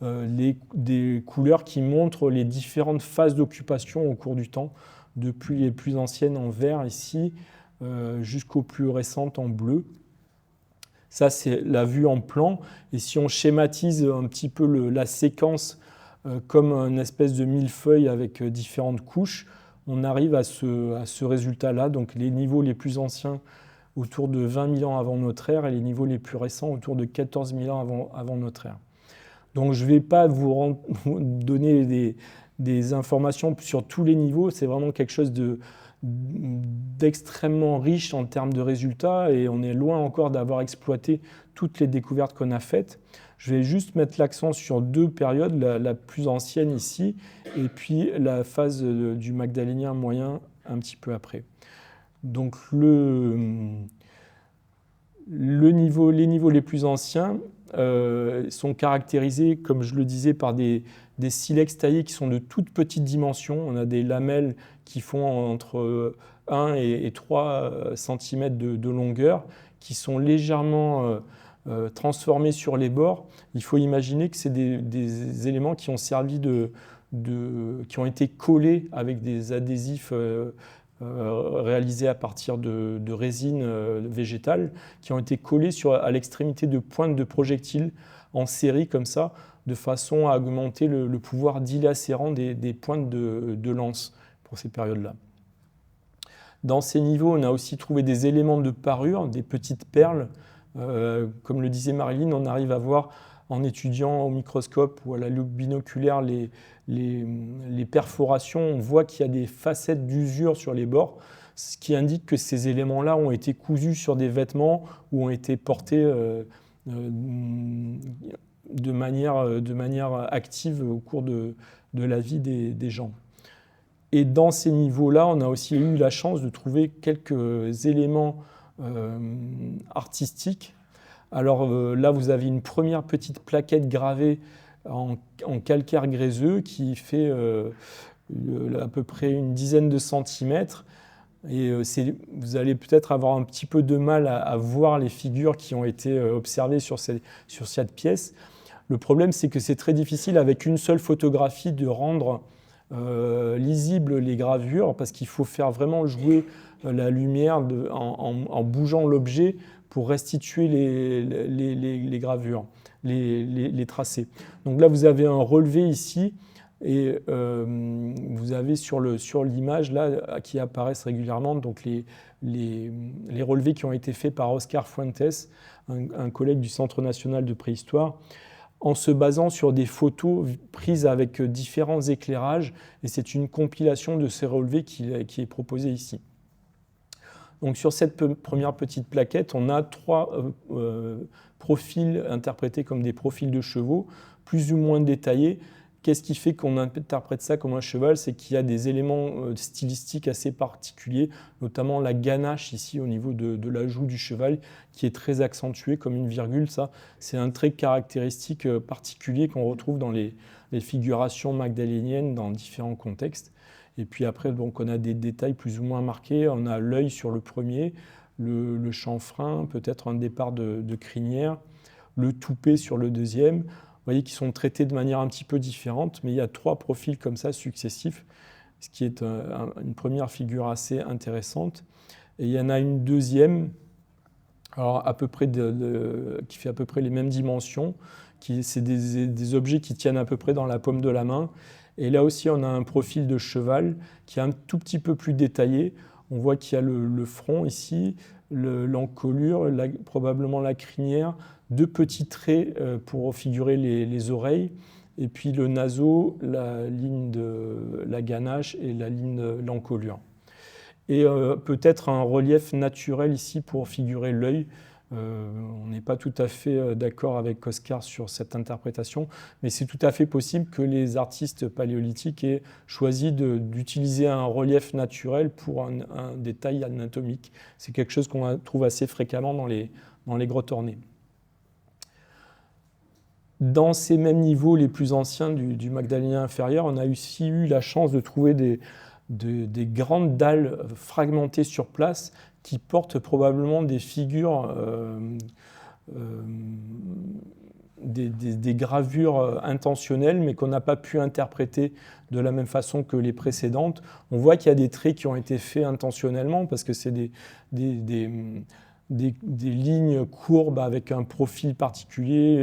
des couleurs qui montrent les différentes phases d'occupation au cours du temps, depuis les plus anciennes en vert ici, jusqu'aux plus récentes en bleu. Ça, c'est la vue en plan. Et si on schématise un petit peu la séquence comme une espèce de millefeuille avec différentes couches, on arrive à ce résultat-là. Donc les niveaux les plus anciens autour de 20 000 ans avant notre ère et les niveaux les plus récents autour de 14 000 ans avant notre ère. Donc je ne vais pas vous donner des informations sur tous les niveaux. C'est vraiment quelque chose d'extrêmement riche en termes de résultats et on est loin encore d'avoir exploité toutes les découvertes qu'on a faites. Je vais juste mettre l'accent sur deux périodes, la plus ancienne ici et puis la phase du Magdalénien moyen un petit peu après. Donc les niveaux les plus anciens sont caractérisés, comme je le disais, par des silex taillés qui sont de toutes petites dimensions. On a des lamelles qui font entre 1 et 3 cm de longueur, qui sont légèrement transformés sur les bords. Il faut imaginer que c'est des éléments qui ont servi qui ont été collés avec des adhésifs réalisés à partir de résine végétale, qui ont été collés à l'extrémité de pointes de projectiles en série comme ça, de façon à augmenter le pouvoir dilacérant des pointes de lance pour ces périodes-là. Dans ces niveaux, on a aussi trouvé des éléments de parure, des petites perles. Comme le disait Marilyn, on arrive à voir en étudiant au microscope ou à la loupe binoculaire les perforations, on voit qu'il y a des facettes d'usure sur les bords, ce qui indique que ces éléments-là ont été cousus sur des vêtements ou ont été portés de manière active au cours de la vie des gens. Et dans ces niveaux-là, on a aussi eu la chance de trouver quelques éléments artistiques. Alors là, vous avez une première petite plaquette gravée en calcaire gréseux qui fait à peu près une dizaine de centimètres. Et vous allez peut-être avoir un petit peu de mal à voir les figures qui ont été observées sur cette pièce. Le problème, c'est que c'est très difficile avec une seule photographie de rendre lisibles les gravures parce qu'il faut faire vraiment jouer la lumière en bougeant l'objet pour restituer les gravures, les tracés. Donc là, vous avez un relevé ici, et vous avez sur l'image là qui apparaissent régulièrement donc les relevés qui ont été faits par Oscar Fuentes, un collègue du Centre national de préhistoire, en se basant sur des photos prises avec différents éclairages, et c'est une compilation de ces relevés qui est proposée ici. Donc sur cette première petite plaquette, on a 3 profils interprétés comme des profils de chevaux, plus ou moins détaillés. Qu'est-ce qui fait qu'on interprète ça comme un cheval? C'est qu'il y a des éléments stylistiques assez particuliers, notamment la ganache ici au niveau de la joue du cheval, qui est très accentuée comme une virgule. Ça, c'est un trait caractéristique particulier qu'on retrouve dans les figurations magdaléniennes dans différents contextes. Et puis après, donc, on a des détails plus ou moins marqués. On a l'œil sur le premier, le chanfrein, peut-être un départ de crinière, le toupet sur le deuxième. Vous voyez qu'ils sont traités de manière un petit peu différente, mais il y a 3 profils comme ça successifs, ce qui est une première figure assez intéressante. Et il y en a une deuxième, alors à peu près qui fait à peu près les mêmes dimensions, c'est des objets qui tiennent à peu près dans la paume de la main. Et là aussi, on a un profil de cheval qui est un tout petit peu plus détaillé. On voit qu'il y a le front ici, l'encolure, probablement la crinière, 2 petits traits pour figurer les oreilles, et puis le naseau, la ligne de la ganache et la ligne de l'encolure. Et peut-être un relief naturel ici pour figurer l'œil. On n'est pas tout à fait d'accord avec Oscar sur cette interprétation, mais c'est tout à fait possible que les artistes paléolithiques aient choisi d'utiliser un relief naturel pour un détail anatomique. C'est quelque chose qu'on trouve assez fréquemment dans les grottes ornées. Dans ces mêmes niveaux les plus anciens du Magdalénien inférieur, on a aussi eu la chance de trouver des grandes dalles fragmentées sur place qui portent probablement des figures, des gravures intentionnelles, mais qu'on n'a pas pu interpréter de la même façon que les précédentes. On voit qu'il y a des traits qui ont été faits intentionnellement, parce que c'est des lignes courbes avec un profil particulier,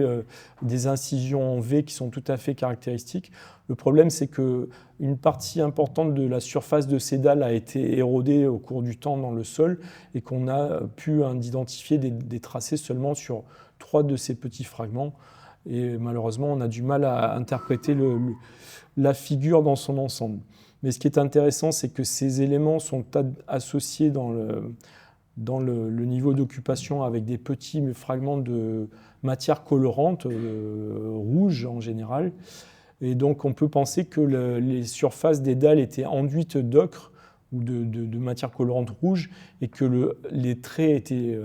des incisions en V qui sont tout à fait caractéristiques. Le problème, c'est qu'une partie importante de la surface de ces dalles a été érodée au cours du temps dans le sol, et qu'on a pu identifier des tracés seulement sur 3 de ces petits fragments. Et malheureusement, on a du mal à interpréter la figure dans son ensemble. Mais ce qui est intéressant, c'est que ces éléments sont associés dans le niveau d'occupation avec des petits fragments de matière colorante, rouge en général. Et donc on peut penser que les surfaces des dalles étaient enduites d'ocre ou de matière colorante rouge, et que les traits étaient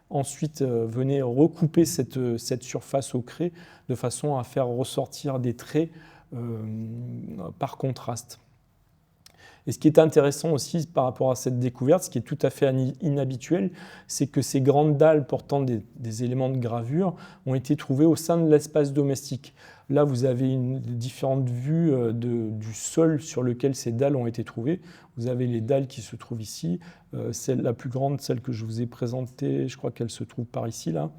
ensuite venaient recouper cette surface au craie de façon à faire ressortir des traits par contraste. Et ce qui est intéressant aussi par rapport à cette découverte, ce qui est tout à fait inhabituel, c'est que ces grandes dalles portant des éléments de gravure ont été trouvées au sein de l'espace domestique. Là, vous avez différentes vues du sol sur lequel ces dalles ont été trouvées. Vous avez les dalles qui se trouvent ici. La plus grande, celle que je vous ai présentée, je crois qu'elle se trouve par ici, là.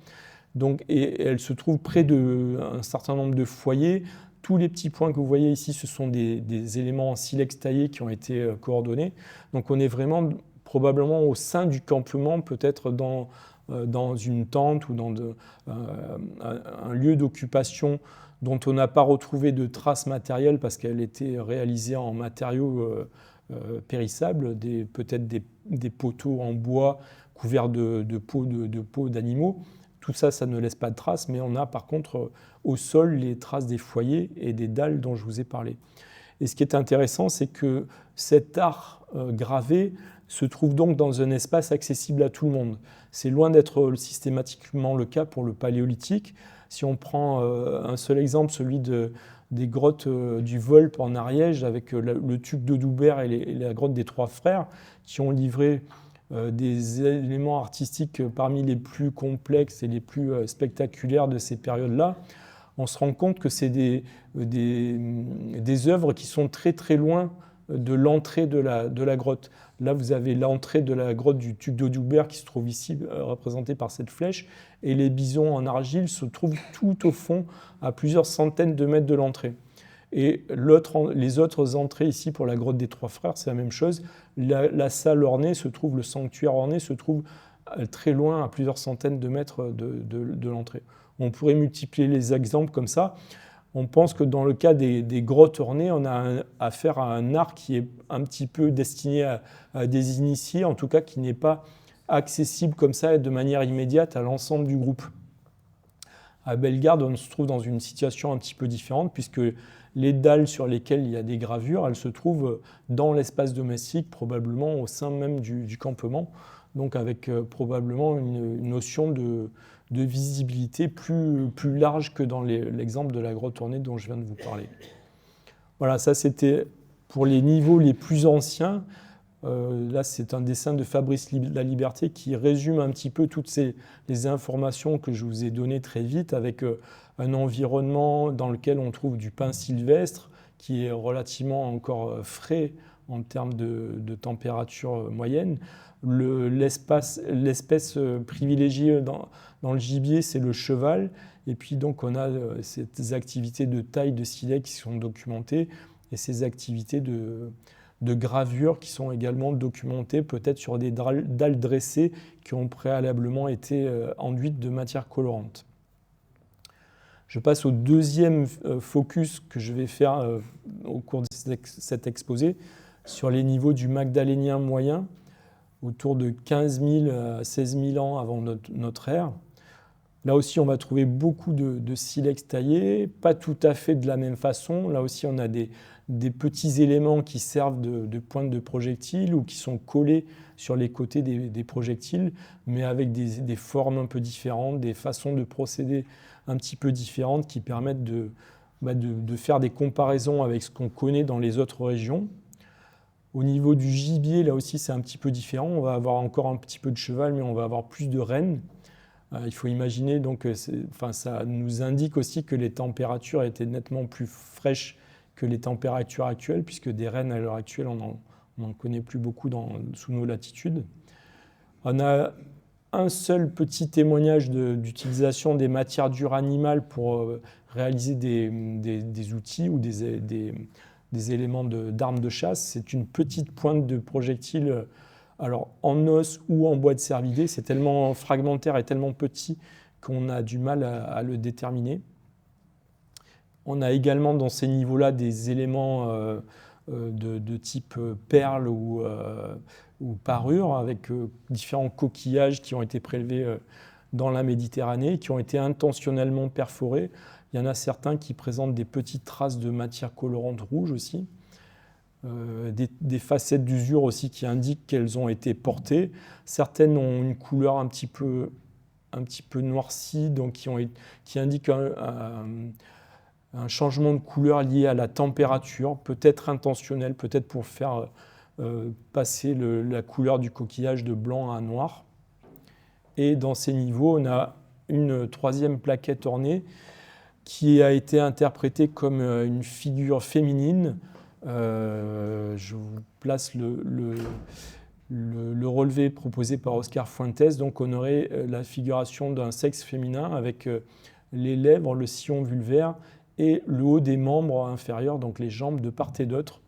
Donc, et elle se trouve près d'un certain nombre de foyers. Tous les petits points que vous voyez ici, ce sont des éléments en silex taillé qui ont été coordonnés. Donc on est vraiment probablement au sein du campement, peut-être dans une tente ou dans un lieu d'occupation dont on n'a pas retrouvé de traces matérielles parce qu'elle était réalisée en matériaux périssables, peut-être des poteaux en bois couverts de peaux d'animaux. Tout ça, ça ne laisse pas de traces, mais on a par contre au sol les traces des foyers et des dalles dont je vous ai parlé. Et ce qui est intéressant, c'est que cet art gravé se trouve donc dans un espace accessible à tout le monde. C'est loin d'être systématiquement le cas pour le paléolithique. Si on prend un seul exemple, celui des grottes du Volpe en Ariège, avec le Tuc de Doubert et la grotte des Trois Frères, qui ont livré des éléments artistiques parmi les plus complexes et les plus spectaculaires de ces périodes-là, on se rend compte que c'est des œuvres qui sont très très loin de l'entrée de la grotte. Là, vous avez l'entrée de la grotte du Tuc d'Audoubert qui se trouve ici, représentée par cette flèche, et les bisons en argile se trouvent tout au fond, à plusieurs centaines de mètres de l'entrée. Et les autres entrées ici pour la grotte des Trois Frères, c'est la même chose. La salle ornée se trouve, le sanctuaire orné se trouve très loin, à plusieurs centaines de mètres de l'entrée. On pourrait multiplier les exemples comme ça. On pense que dans le cas des grottes ornées, on a affaire à un art qui est un petit peu destiné à des initiés, en tout cas qui n'est pas accessible comme ça et de manière immédiate à l'ensemble du groupe. À Bellegarde, on se trouve dans une situation un petit peu différente, puisque les dalles sur lesquelles il y a des gravures, elles se trouvent dans l'espace domestique, probablement au sein même du campement, donc avec probablement une notion de visibilité plus large que dans l'exemple de la grotte ornée dont je viens de vous parler. Voilà, ça c'était pour les niveaux les plus anciens. Là, c'est un dessin de Fabrice Laliberté qui résume un petit peu toutes les informations que je vous ai données très vite, avec un environnement dans lequel on trouve du pin sylvestre qui est relativement encore frais en termes de température moyenne. L'espèce privilégiée dans le gibier, c'est le cheval. Et puis donc on a ces activités de taille de silex qui sont documentées et ces activités de gravure qui sont également documentées peut-être sur des dalles dressées qui ont préalablement été enduites de matière colorante. Je passe au deuxième focus que je vais faire au cours de cet exposé sur les niveaux du Magdalénien moyen, autour de 15 000 à 16 000 ans avant notre ère. Là aussi, on va trouver beaucoup de silex taillés, pas tout à fait de la même façon. Là aussi, on a des petits éléments qui servent de pointe de projectiles ou qui sont collés sur les côtés des projectiles, mais avec des formes un peu différentes, des façons de procéder un petit peu différentes qui permettent de faire des comparaisons avec ce qu'on connaît dans les autres régions. Au niveau du gibier, là aussi, c'est un petit peu différent. On va avoir encore un petit peu de cheval, mais on va avoir plus de rennes. Il faut imaginer, donc, ça nous indique aussi que les températures étaient nettement plus fraîches que les températures actuelles, puisque des rennes à l'heure actuelle, on n'en connaît plus beaucoup sous nos latitudes. On a un seul petit témoignage d'utilisation des matières dures animales pour réaliser des outils ou des éléments d'armes de chasse. C'est une petite pointe de projectile, alors en os ou en bois de cervidé. C'est tellement fragmentaire et tellement petit qu'on a du mal à le déterminer. On a également dans ces niveaux-là des éléments de type perle ou parure, avec différents coquillages qui ont été prélevés dans la Méditerranée, qui ont été intentionnellement perforés. Il y en a certains qui présentent des petites traces de matière colorante rouge aussi. Des facettes d'usure aussi qui indiquent qu'elles ont été portées. Certaines ont une couleur un petit peu noircie, donc qui indiquent un changement de couleur lié à la température, peut-être intentionnel, peut-être pour faire passer la couleur du coquillage de blanc à noir. Et dans ces niveaux, on a une troisième plaquette ornée qui a été interprétée comme une figure féminine. Je vous place le relevé proposé par Oscar Fuentes. Donc on aurait la figuration d'un sexe féminin avec les lèvres, le sillon vulvaire et le haut des membres inférieurs, donc les jambes de part et d'autre,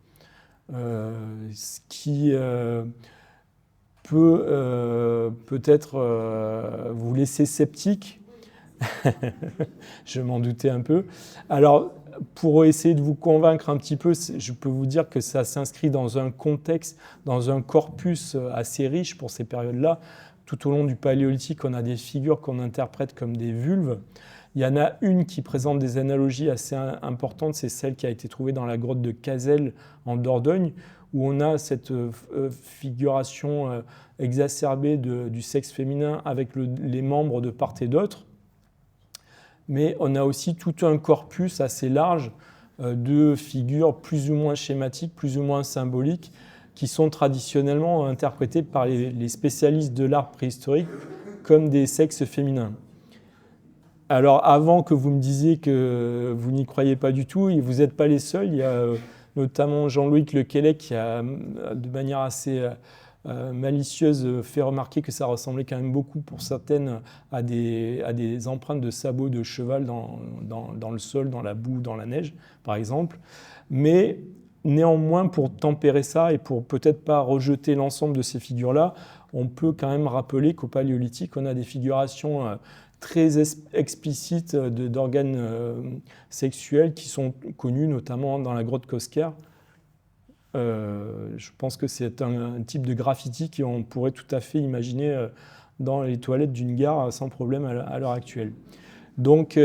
ce qui peut peut-être vous laisser sceptique. Je m'en doutais un peu. Alors, pour essayer de vous convaincre un petit peu, je peux vous dire que ça s'inscrit dans un contexte, dans un corpus assez riche pour ces périodes-là. Tout au long du Paléolithique, on a des figures qu'on interprète comme des vulves. Il y en a une qui présente des analogies assez importantes, c'est celle qui a été trouvée dans la grotte de Cazel en Dordogne, où on a cette figuration exacerbée du sexe féminin avec les membres de part et d'autre. Mais on a aussi tout un corpus assez large de figures plus ou moins schématiques, plus ou moins symboliques, qui sont traditionnellement interprétées par les spécialistes de l'art préhistorique comme des sexes féminins. Alors, avant que vous me disiez que vous n'y croyez pas du tout, et vous n'êtes pas les seuls, il y a notamment Jean-Louis Lequelec qui a, de manière assez malicieuse, fait remarquer que ça ressemblait quand même beaucoup pour certaines à des empreintes de sabots de cheval dans le sol, dans la boue, dans la neige, par exemple. Mais néanmoins, pour tempérer ça et pour peut-être pas rejeter l'ensemble de ces figures-là, on peut quand même rappeler qu'au Paléolithique, on a des figurations très explicites d'organes sexuels qui sont connus notamment dans la grotte Cosquer. Je pense que c'est un type de graffiti qu'on pourrait tout à fait imaginer dans les toilettes d'une gare sans problème à l'heure actuelle. Donc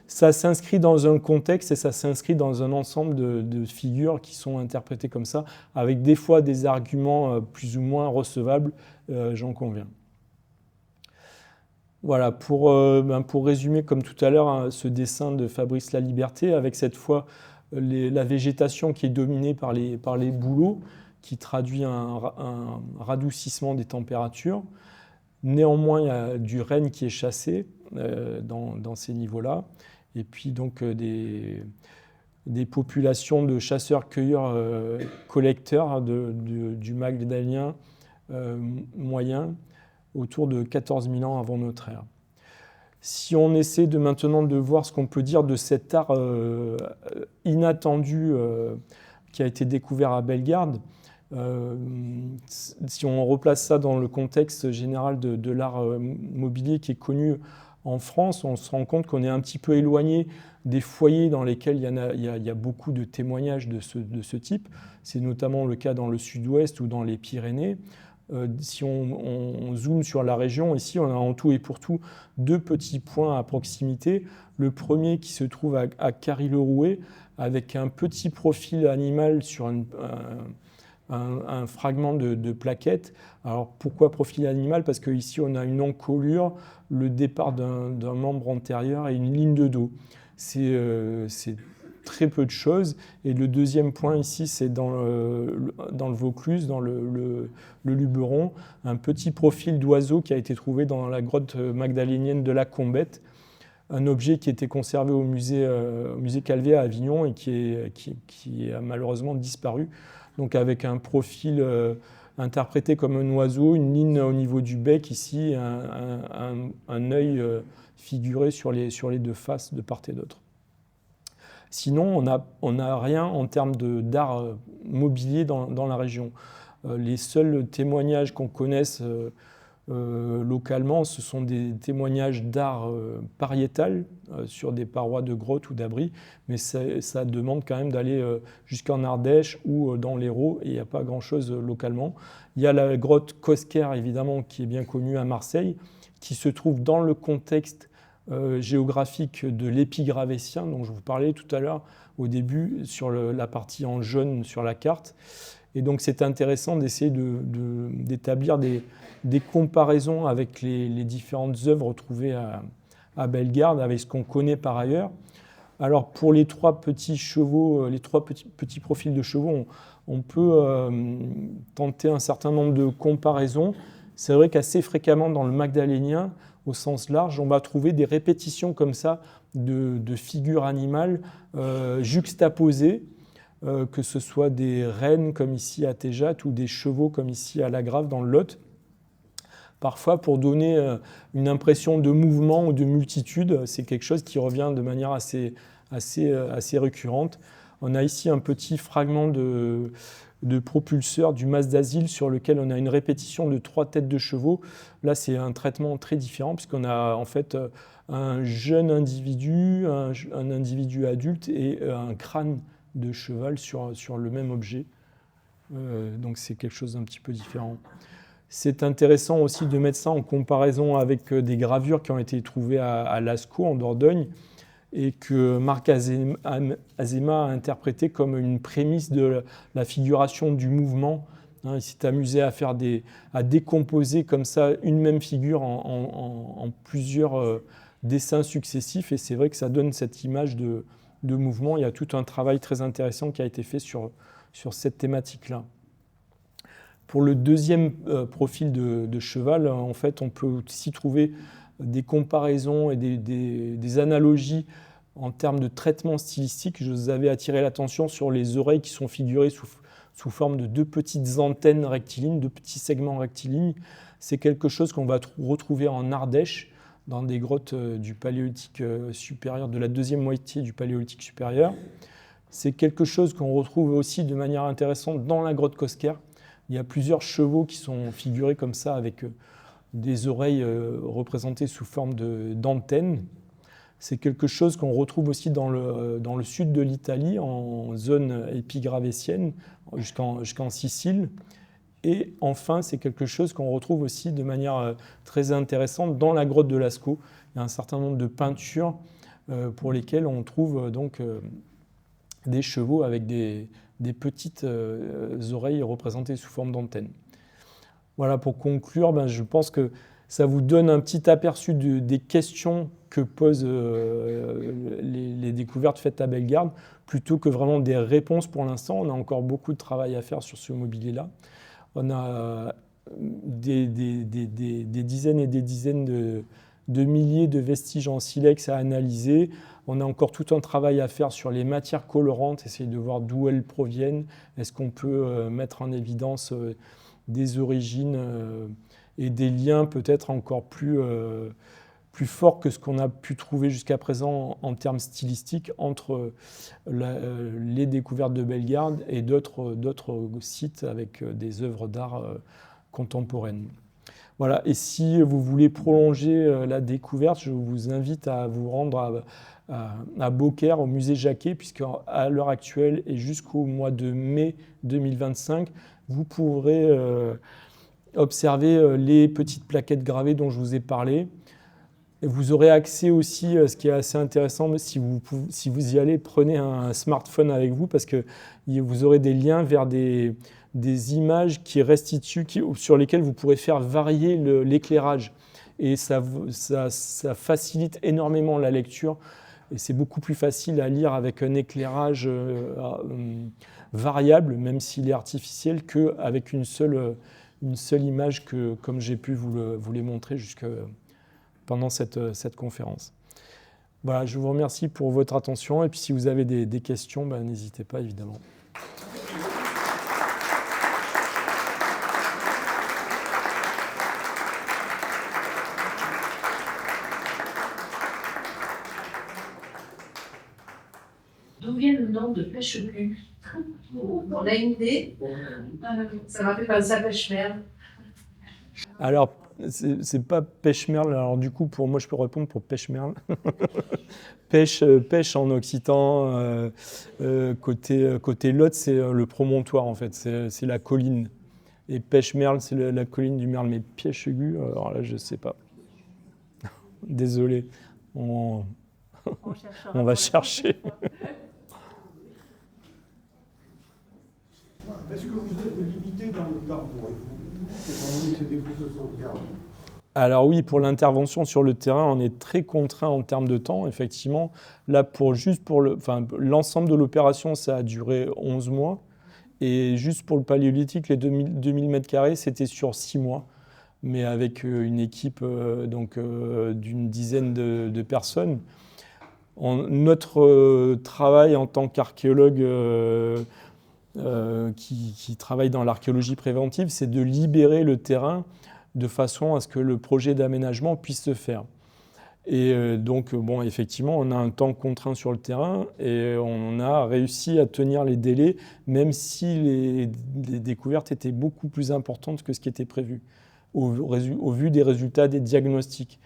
ça s'inscrit dans un contexte et ça s'inscrit dans un ensemble de figures qui sont interprétées comme ça, avec des fois des arguments plus ou moins recevables, j'en conviens. Voilà, pour résumer comme tout à l'heure, hein, ce dessin de Fabrice Laliberté, avec cette fois la végétation qui est dominée par les bouleaux, qui traduit un radoucissement des températures. Néanmoins, il y a du renne qui est chassé dans ces niveaux-là. Et puis donc des populations de chasseurs-cueilleurs collecteurs du Magdalien moyen autour de 14 000 ans avant notre ère. Si on essaie maintenant de voir ce qu'on peut dire de cet art inattendu qui a été découvert à Bellegarde, si on replace ça dans le contexte général de l'art mobilier qui est connu en France, on se rend compte qu'on est un petit peu éloigné des foyers dans lesquels il y a beaucoup de témoignages de ce type. C'est notamment le cas dans le sud-ouest ou dans les Pyrénées. Si on zoome sur la région, ici on a en tout et pour tout 2 petits points à proximité. Le premier qui se trouve à Carry-le-Rouet avec un petit profil animal sur un fragment de plaquette. Alors pourquoi profil animal? Parce qu'ici on a une encolure, le départ d'un membre antérieur et une ligne de dos. C'est très peu de choses. Et le deuxième point ici, c'est dans le Vaucluse, dans le Luberon, un petit profil d'oiseau qui a été trouvé dans la grotte magdalénienne de la Combette, un objet qui était conservé au musée Calvé à Avignon et qui a malheureusement disparu. Donc avec un profil interprété comme un oiseau, une ligne au niveau du bec ici, un œil figuré sur les 2 faces de part et d'autre. Sinon, on n'a rien en termes d'art mobilier dans la région. Les seuls témoignages qu'on connaisse localement, ce sont des témoignages d'art pariétal sur des parois de grottes ou d'abris, mais ça demande quand même d'aller jusqu'en Ardèche ou dans l'Hérault, et il n'y a pas grand-chose localement. Il y a la grotte Cosquer, évidemment, qui est bien connue à Marseille, qui se trouve dans le contexte géographique de l'Épigravétien, dont je vous parlais tout à l'heure au début, sur la partie en jaune sur la carte. Et donc c'est intéressant d'essayer d'établir des comparaisons avec les différentes œuvres trouvées à Bellegarde, avec ce qu'on connaît par ailleurs. Alors pour les 3 petits chevaux, les 3 petits profils de chevaux, on peut tenter un certain nombre de comparaisons. C'est vrai qu'assez fréquemment dans le magdalénien, au sens large, on va trouver des répétitions comme ça de figures animales juxtaposées, que ce soit des rennes comme ici à Théjat ou des chevaux comme ici à La Grave dans le Lot. Parfois pour donner une impression de mouvement ou de multitude, c'est quelque chose qui revient de manière assez récurrente. On a ici un petit fragment de propulseur du mas d'asile sur lequel on a une répétition de 3 têtes de chevaux. Là, c'est un traitement très différent puisqu'on a en fait un jeune individu, un individu adulte et un crâne de cheval sur le même objet. Donc c'est quelque chose d'un petit peu différent. C'est intéressant aussi de mettre ça en comparaison avec des gravures qui ont été trouvées à Lascaux, en Dordogne, et que Marc Azéma a interprété comme une prémisse de la figuration du mouvement. Il s'est amusé à décomposer comme ça une même figure en plusieurs dessins successifs, et c'est vrai que ça donne cette image de mouvement. Il y a tout un travail très intéressant qui a été fait sur cette thématique-là. Pour le deuxième profil de cheval, en fait, on peut aussi trouver des comparaisons et des analogies En termes de traitement stylistique, je vous avais attiré l'attention sur les oreilles qui sont figurées sous forme de 2 petites antennes rectilignes, 2 petits segments rectilignes. C'est quelque chose qu'on va retrouver en Ardèche, dans des grottes du Paléolithique supérieur, de la deuxième moitié du Paléolithique supérieur. C'est quelque chose qu'on retrouve aussi de manière intéressante dans la grotte Cosquer. Il y a plusieurs chevaux qui sont figurés comme ça, avec des oreilles représentées sous forme d'antennes. C'est quelque chose qu'on retrouve aussi dans le sud de l'Italie, en zone épigravétienne, jusqu'en Sicile. Et enfin, c'est quelque chose qu'on retrouve aussi de manière très intéressante dans la grotte de Lascaux. Il y a un certain nombre de peintures pour lesquelles on trouve donc des chevaux avec des petites oreilles représentées sous forme d'antennes. Voilà, pour conclure, je pense que ça vous donne un petit aperçu des questions que posent les découvertes faites à Bellegarde, plutôt que vraiment des réponses pour l'instant. On a encore beaucoup de travail à faire sur ce mobilier-là. On a des dizaines et des dizaines de milliers de vestiges en silex à analyser. On a encore tout un travail à faire sur les matières colorantes, essayer de voir d'où elles proviennent. Est-ce qu'on peut mettre en évidence des origines et des liens peut-être encore plus forts que ce qu'on a pu trouver jusqu'à présent en termes stylistiques entre les découvertes de Bellegarde et d'autres sites avec des œuvres d'art contemporaines. Voilà. Et si vous voulez prolonger la découverte, je vous invite à vous rendre à Beaucaire, au musée Jacquet, puisqu'à l'heure actuelle et jusqu'au mois de mai 2025, vous pourrez observer les petites plaquettes gravées dont je vous ai parlé. Et vous aurez accès aussi, ce qui est assez intéressant, si vous y allez, prenez un smartphone avec vous, parce que vous aurez des liens vers des images qui restituent, sur lesquelles vous pourrez faire varier l'éclairage. Et ça facilite énormément la lecture. Et c'est beaucoup plus facile à lire avec un éclairage variable, même s'il est artificiel, qu'avec une seule image, comme j'ai pu vous les montrer pendant cette conférence. Voilà, je vous remercie pour votre attention. Et puis si vous avez des questions, n'hésitez pas, évidemment. D'où vient le nom de pêche-cul? On a une idée? Ça m'appelle comme ça, pêche-merle. Alors, c'est pas pêche-merle. Alors du coup, pour moi, je peux répondre pour pêche-merle. Pêche en occitan, côté Lot, c'est le promontoire en fait, c'est la colline. Et pêche-merle, c'est la colline du merle. Mais pièche-aigu, alors là, je sais pas. Désolé. On va chercher. Est-ce que vous êtes limité dans le temps pour ces défauts de sauvegarde? Alors oui, pour l'intervention sur le terrain, on est très contraint en termes de temps, effectivement. Là, l'ensemble de l'opération, ça a duré 11 mois. Et juste pour le Paléolithique, les 2000 m², c'était sur 6 mois. Mais avec une équipe d'une dizaine de personnes. Notre travail en tant qu'archéologue qui travaille dans l'archéologie préventive, c'est de libérer le terrain de façon à ce que le projet d'aménagement puisse se faire. Et effectivement, on a un temps contraint sur le terrain et on a réussi à tenir les délais, même si les découvertes étaient beaucoup plus importantes que ce qui était prévu, au vu des résultats des diagnostics.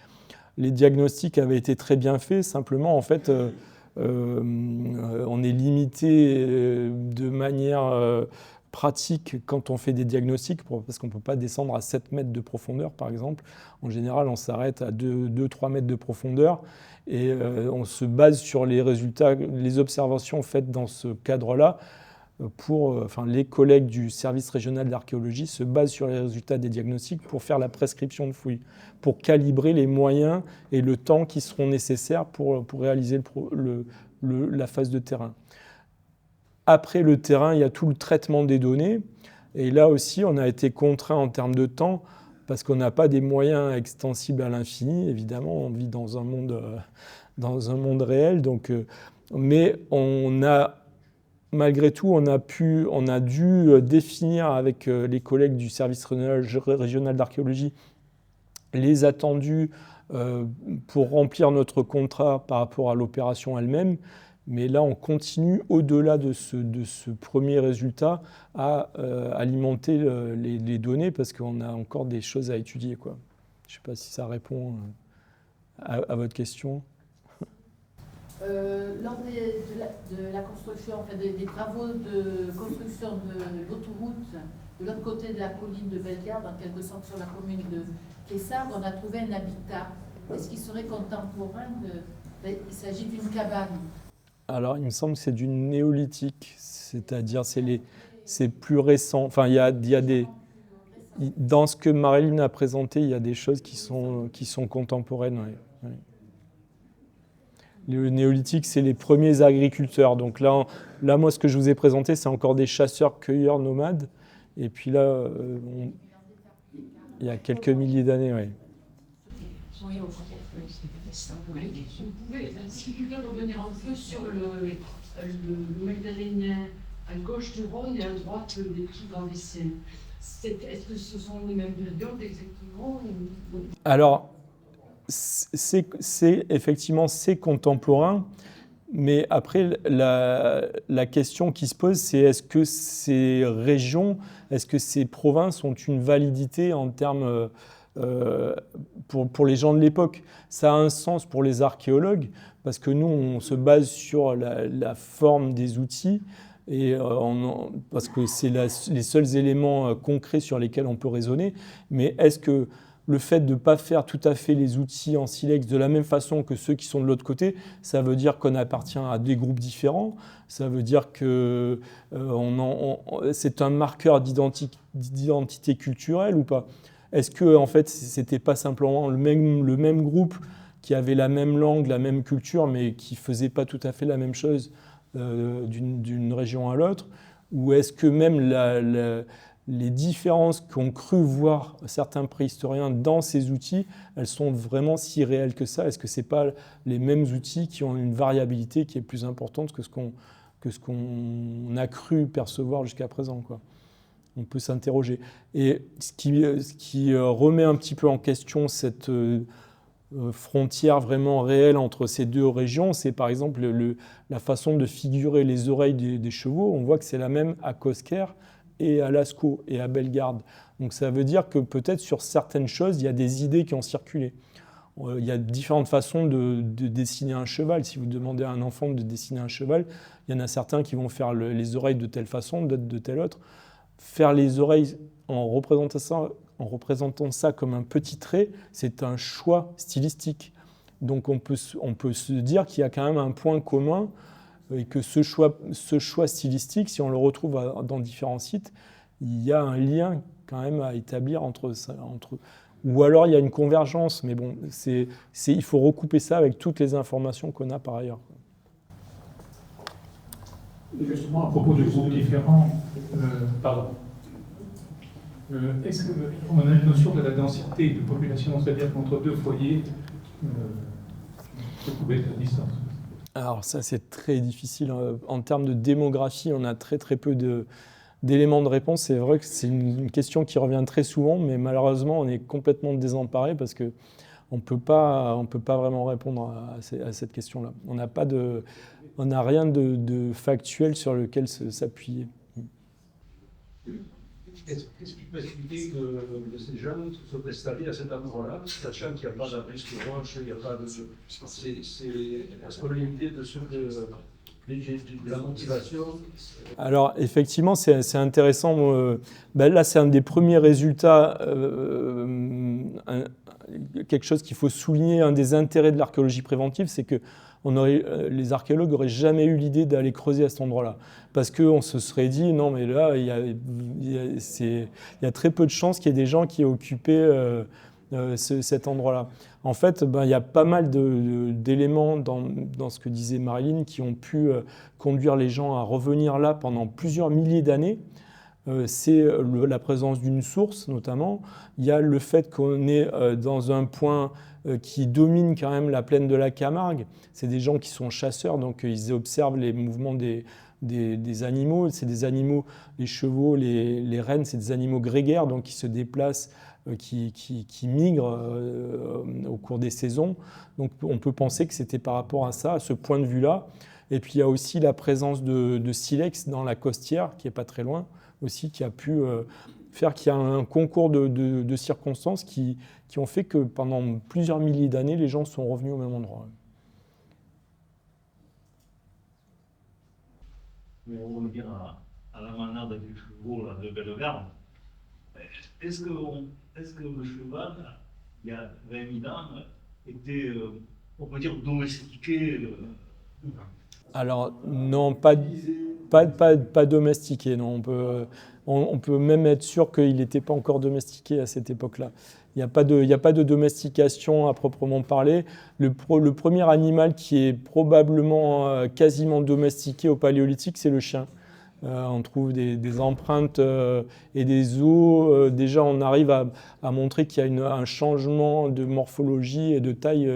Les diagnostics avaient été très bien faits, simplement, en fait, on est limité de manière pratique quand on fait des diagnostics, parce qu'on ne peut pas descendre à 7 mètres de profondeur, par exemple. En général, on s'arrête à 2-3 mètres de profondeur et on se base sur les résultats, les observations faites dans ce cadre-là. Les collègues du service régional d'archéologie se basent sur les résultats des diagnostics pour faire la prescription de fouilles, pour calibrer les moyens et le temps qui seront nécessaires pour réaliser la phase de terrain. Après le terrain, il y a tout le traitement des données. Et là aussi, on a été contraint en termes de temps parce qu'on n'a pas des moyens extensibles à l'infini, évidemment, on vit dans un monde réel, donc, mais malgré tout, on a dû définir avec les collègues du service régional d'archéologie les attendus pour remplir notre contrat par rapport à l'opération elle-même. Mais là, on continue, au-delà de ce premier résultat, à alimenter les données parce qu'on a encore des choses à étudier, quoi. Je ne sais pas si ça répond à votre question. Lors de la construction, enfin des travaux de construction de l'autoroute de l'autre côté de la colline de Bellegarde, en quelque sorte sur la commune de Quessard, on a trouvé un habitat. Est-ce qu'il serait contemporain il s'agit d'une cabane? Alors, il me semble que c'est du néolithique, c'est-à-dire c'est plus récent. Enfin, il y a des... Dans ce que Marilyn a présenté, il y a des choses qui sont contemporaines. Ouais. Le néolithique, c'est les premiers agriculteurs. Donc là, moi, ce que je vous ai présenté, c'est encore des chasseurs-cueilleurs nomades. Et puis là, il y a quelques milliers d'années, oui. Oui, si tu veux revenir un peu sur le Magdalénien, à gauche du Rhône et à droite des petits Vandéciens. Est-ce que ce sont les mêmes périodes exactement? Alors, effectivement, c'est contemporain, mais après, la question qui se pose, c'est est-ce que ces régions, est-ce que ces provinces ont une validité en termes... pour les gens de l'époque. Ça a un sens pour les archéologues, parce que nous, on se base sur la forme des outils, et parce que c'est les seuls éléments concrets sur lesquels on peut raisonner. Mais est-ce que le fait de ne pas faire tout à fait les outils en silex de la même façon que ceux qui sont de l'autre côté, ça veut dire qu'on appartient à des groupes différents, ça veut dire que c'est un marqueur d'identité culturelle ou pas? Est-ce que en fait, c'était pas simplement le même groupe qui avait la même langue, la même culture, mais qui faisait pas tout à fait la même chose d'une région à l'autre? Ou est-ce que même les différences qu'ont cru voir certains préhistoriens dans ces outils, elles sont vraiment si réelles que ça? Est-ce que c'est pas les mêmes outils qui ont une variabilité qui est plus importante que ce qu'on a cru percevoir jusqu'à présent, quoi? On peut s'interroger. Et ce qui remet un petit peu en question cette frontière vraiment réelle entre ces deux régions, c'est par exemple la façon de figurer les oreilles des chevaux. On voit que c'est la même à Cosquer et à Lascaux et à Bellegarde. Donc ça veut dire que peut-être sur certaines choses, il y a des idées qui ont circulé. Il y a différentes façons de dessiner un cheval. Si vous demandez à un enfant de dessiner un cheval, il y en a certains qui vont faire les oreilles de telle façon, d'autres de telle autre. Faire les oreilles en représentant ça comme un petit trait, c'est un choix stylistique. Donc on peut se dire qu'il y a quand même un point commun et que ce choix stylistique, si on le retrouve dans différents sites, il y a un lien quand même à établir entre ou alors il y a une convergence, mais bon, il faut recouper ça avec toutes les informations qu'on a par ailleurs. Justement, à propos de groupes différents, est-ce qu'on a une notion de la densité de population, c'est-à-dire qu'entre deux foyers, ça pouvait être à distance? Alors ça, c'est très difficile. En termes de démographie, on a très très peu d'éléments de réponse. C'est vrai que c'est une question qui revient très souvent, mais malheureusement, on est complètement désemparé parce qu'on ne peut pas vraiment répondre à cette question-là. On n'a rien de factuel sur lequel s'appuyer. Qu'est-ce qui peut expliquer que ces jeunes se sont installés à cet endroit-là, sachant qu'il n'y a pas d'abri sur roche, il n'y a pas de... Est-ce qu'on a une idée de la motivation? Alors, effectivement, c'est intéressant. Là, c'est un des premiers résultats, quelque chose qu'il faut souligner, un des intérêts de l'archéologie préventive, c'est que les archéologues n'auraient jamais eu l'idée d'aller creuser à cet endroit-là. Parce qu'on se serait dit, non, mais là, il y a très peu de chances qu'il y ait des gens qui aient occupé cet endroit-là. En fait, il y a pas mal d'éléments dans ce que disait Marilyn qui ont pu conduire les gens à revenir là pendant plusieurs milliers d'années. c'est la présence d'une source notamment. Il y a le fait qu'on est dans un point qui domine quand même la plaine de la Camargue. C'est des gens qui sont chasseurs, donc ils observent les mouvements des animaux. C'est des animaux, les chevaux, les rennes, c'est des animaux grégaires, donc qui se déplacent, qui migrent au cours des saisons. Donc on peut penser que c'était par rapport à ça, à ce point de vue-là. Et puis il y a aussi la présence de silex dans la costière, qui n'est pas très loin, aussi, qui a pu faire qu'il y a un concours de circonstances qui ont fait que pendant plusieurs milliers d'années, les gens sont revenus au même endroit. Mais on revient à la manade du chevaux de Bellegarde. Est-ce que le cheval, il y a 20 000 ans, était, on peut dire, domestiqué Alors, non, pas domestiqué. Non. On peut même être sûr qu'il n'était pas encore domestiqué à cette époque-là. Il n'y a pas de domestication à proprement parler. Le premier animal qui est probablement quasiment domestiqué au Paléolithique, c'est le chien. On trouve des empreintes et des os. Déjà, on arrive à montrer qu'il y a un changement de morphologie et de taille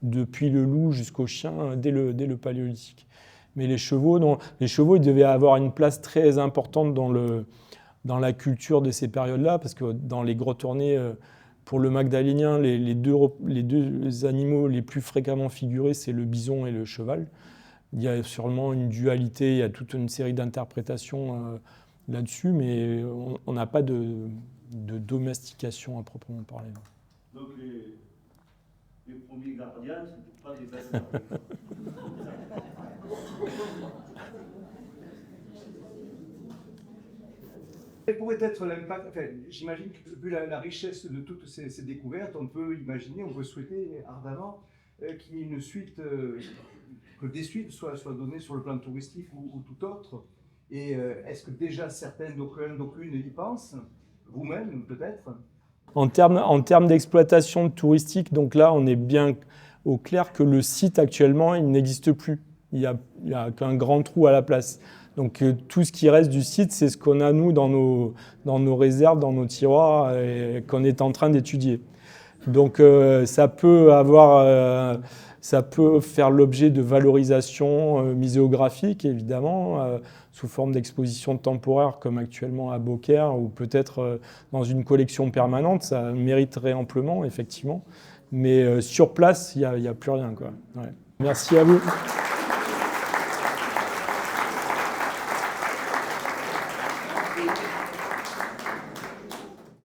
depuis le loup jusqu'au chien dès le Paléolithique. Mais les chevaux, non. Les chevaux, ils devaient avoir une place très importante dans la culture de ces périodes-là, parce que dans les grottes ornées, pour le Magdalénien, les deux animaux les plus fréquemment figurés, c'est le bison et le cheval. Il y a sûrement une dualité, il y a toute une série d'interprétations là-dessus, mais on n'a pas de domestication à proprement parler. Donc les premiers gardiens, c'est pas des bêtes. Quel pourrait être l'impact, enfin, j'imagine que vu la richesse de toutes ces découvertes, on peut souhaiter ardemment qu'il y ait une suite, que des suites soient données sur le plan touristique ou tout autre. Et est-ce que déjà certains d'aucunes y pensent, vous-même peut-être? En termes d'exploitation touristique, donc là, on est bien au clair que le site actuellement, il n'existe plus. Il y a qu'un grand trou à la place. Donc tout ce qui reste du site, c'est ce qu'on a nous dans nos réserves, dans nos tiroirs, et qu'on est en train d'étudier. Donc ça peut faire l'objet de valorisation muséographique, évidemment, sous forme d'exposition temporaire, comme actuellement à Beaucaire, ou peut-être dans une collection permanente. Ça mériterait amplement, effectivement. Mais sur place, il n'y a plus rien, quoi. Ouais. Merci à vous.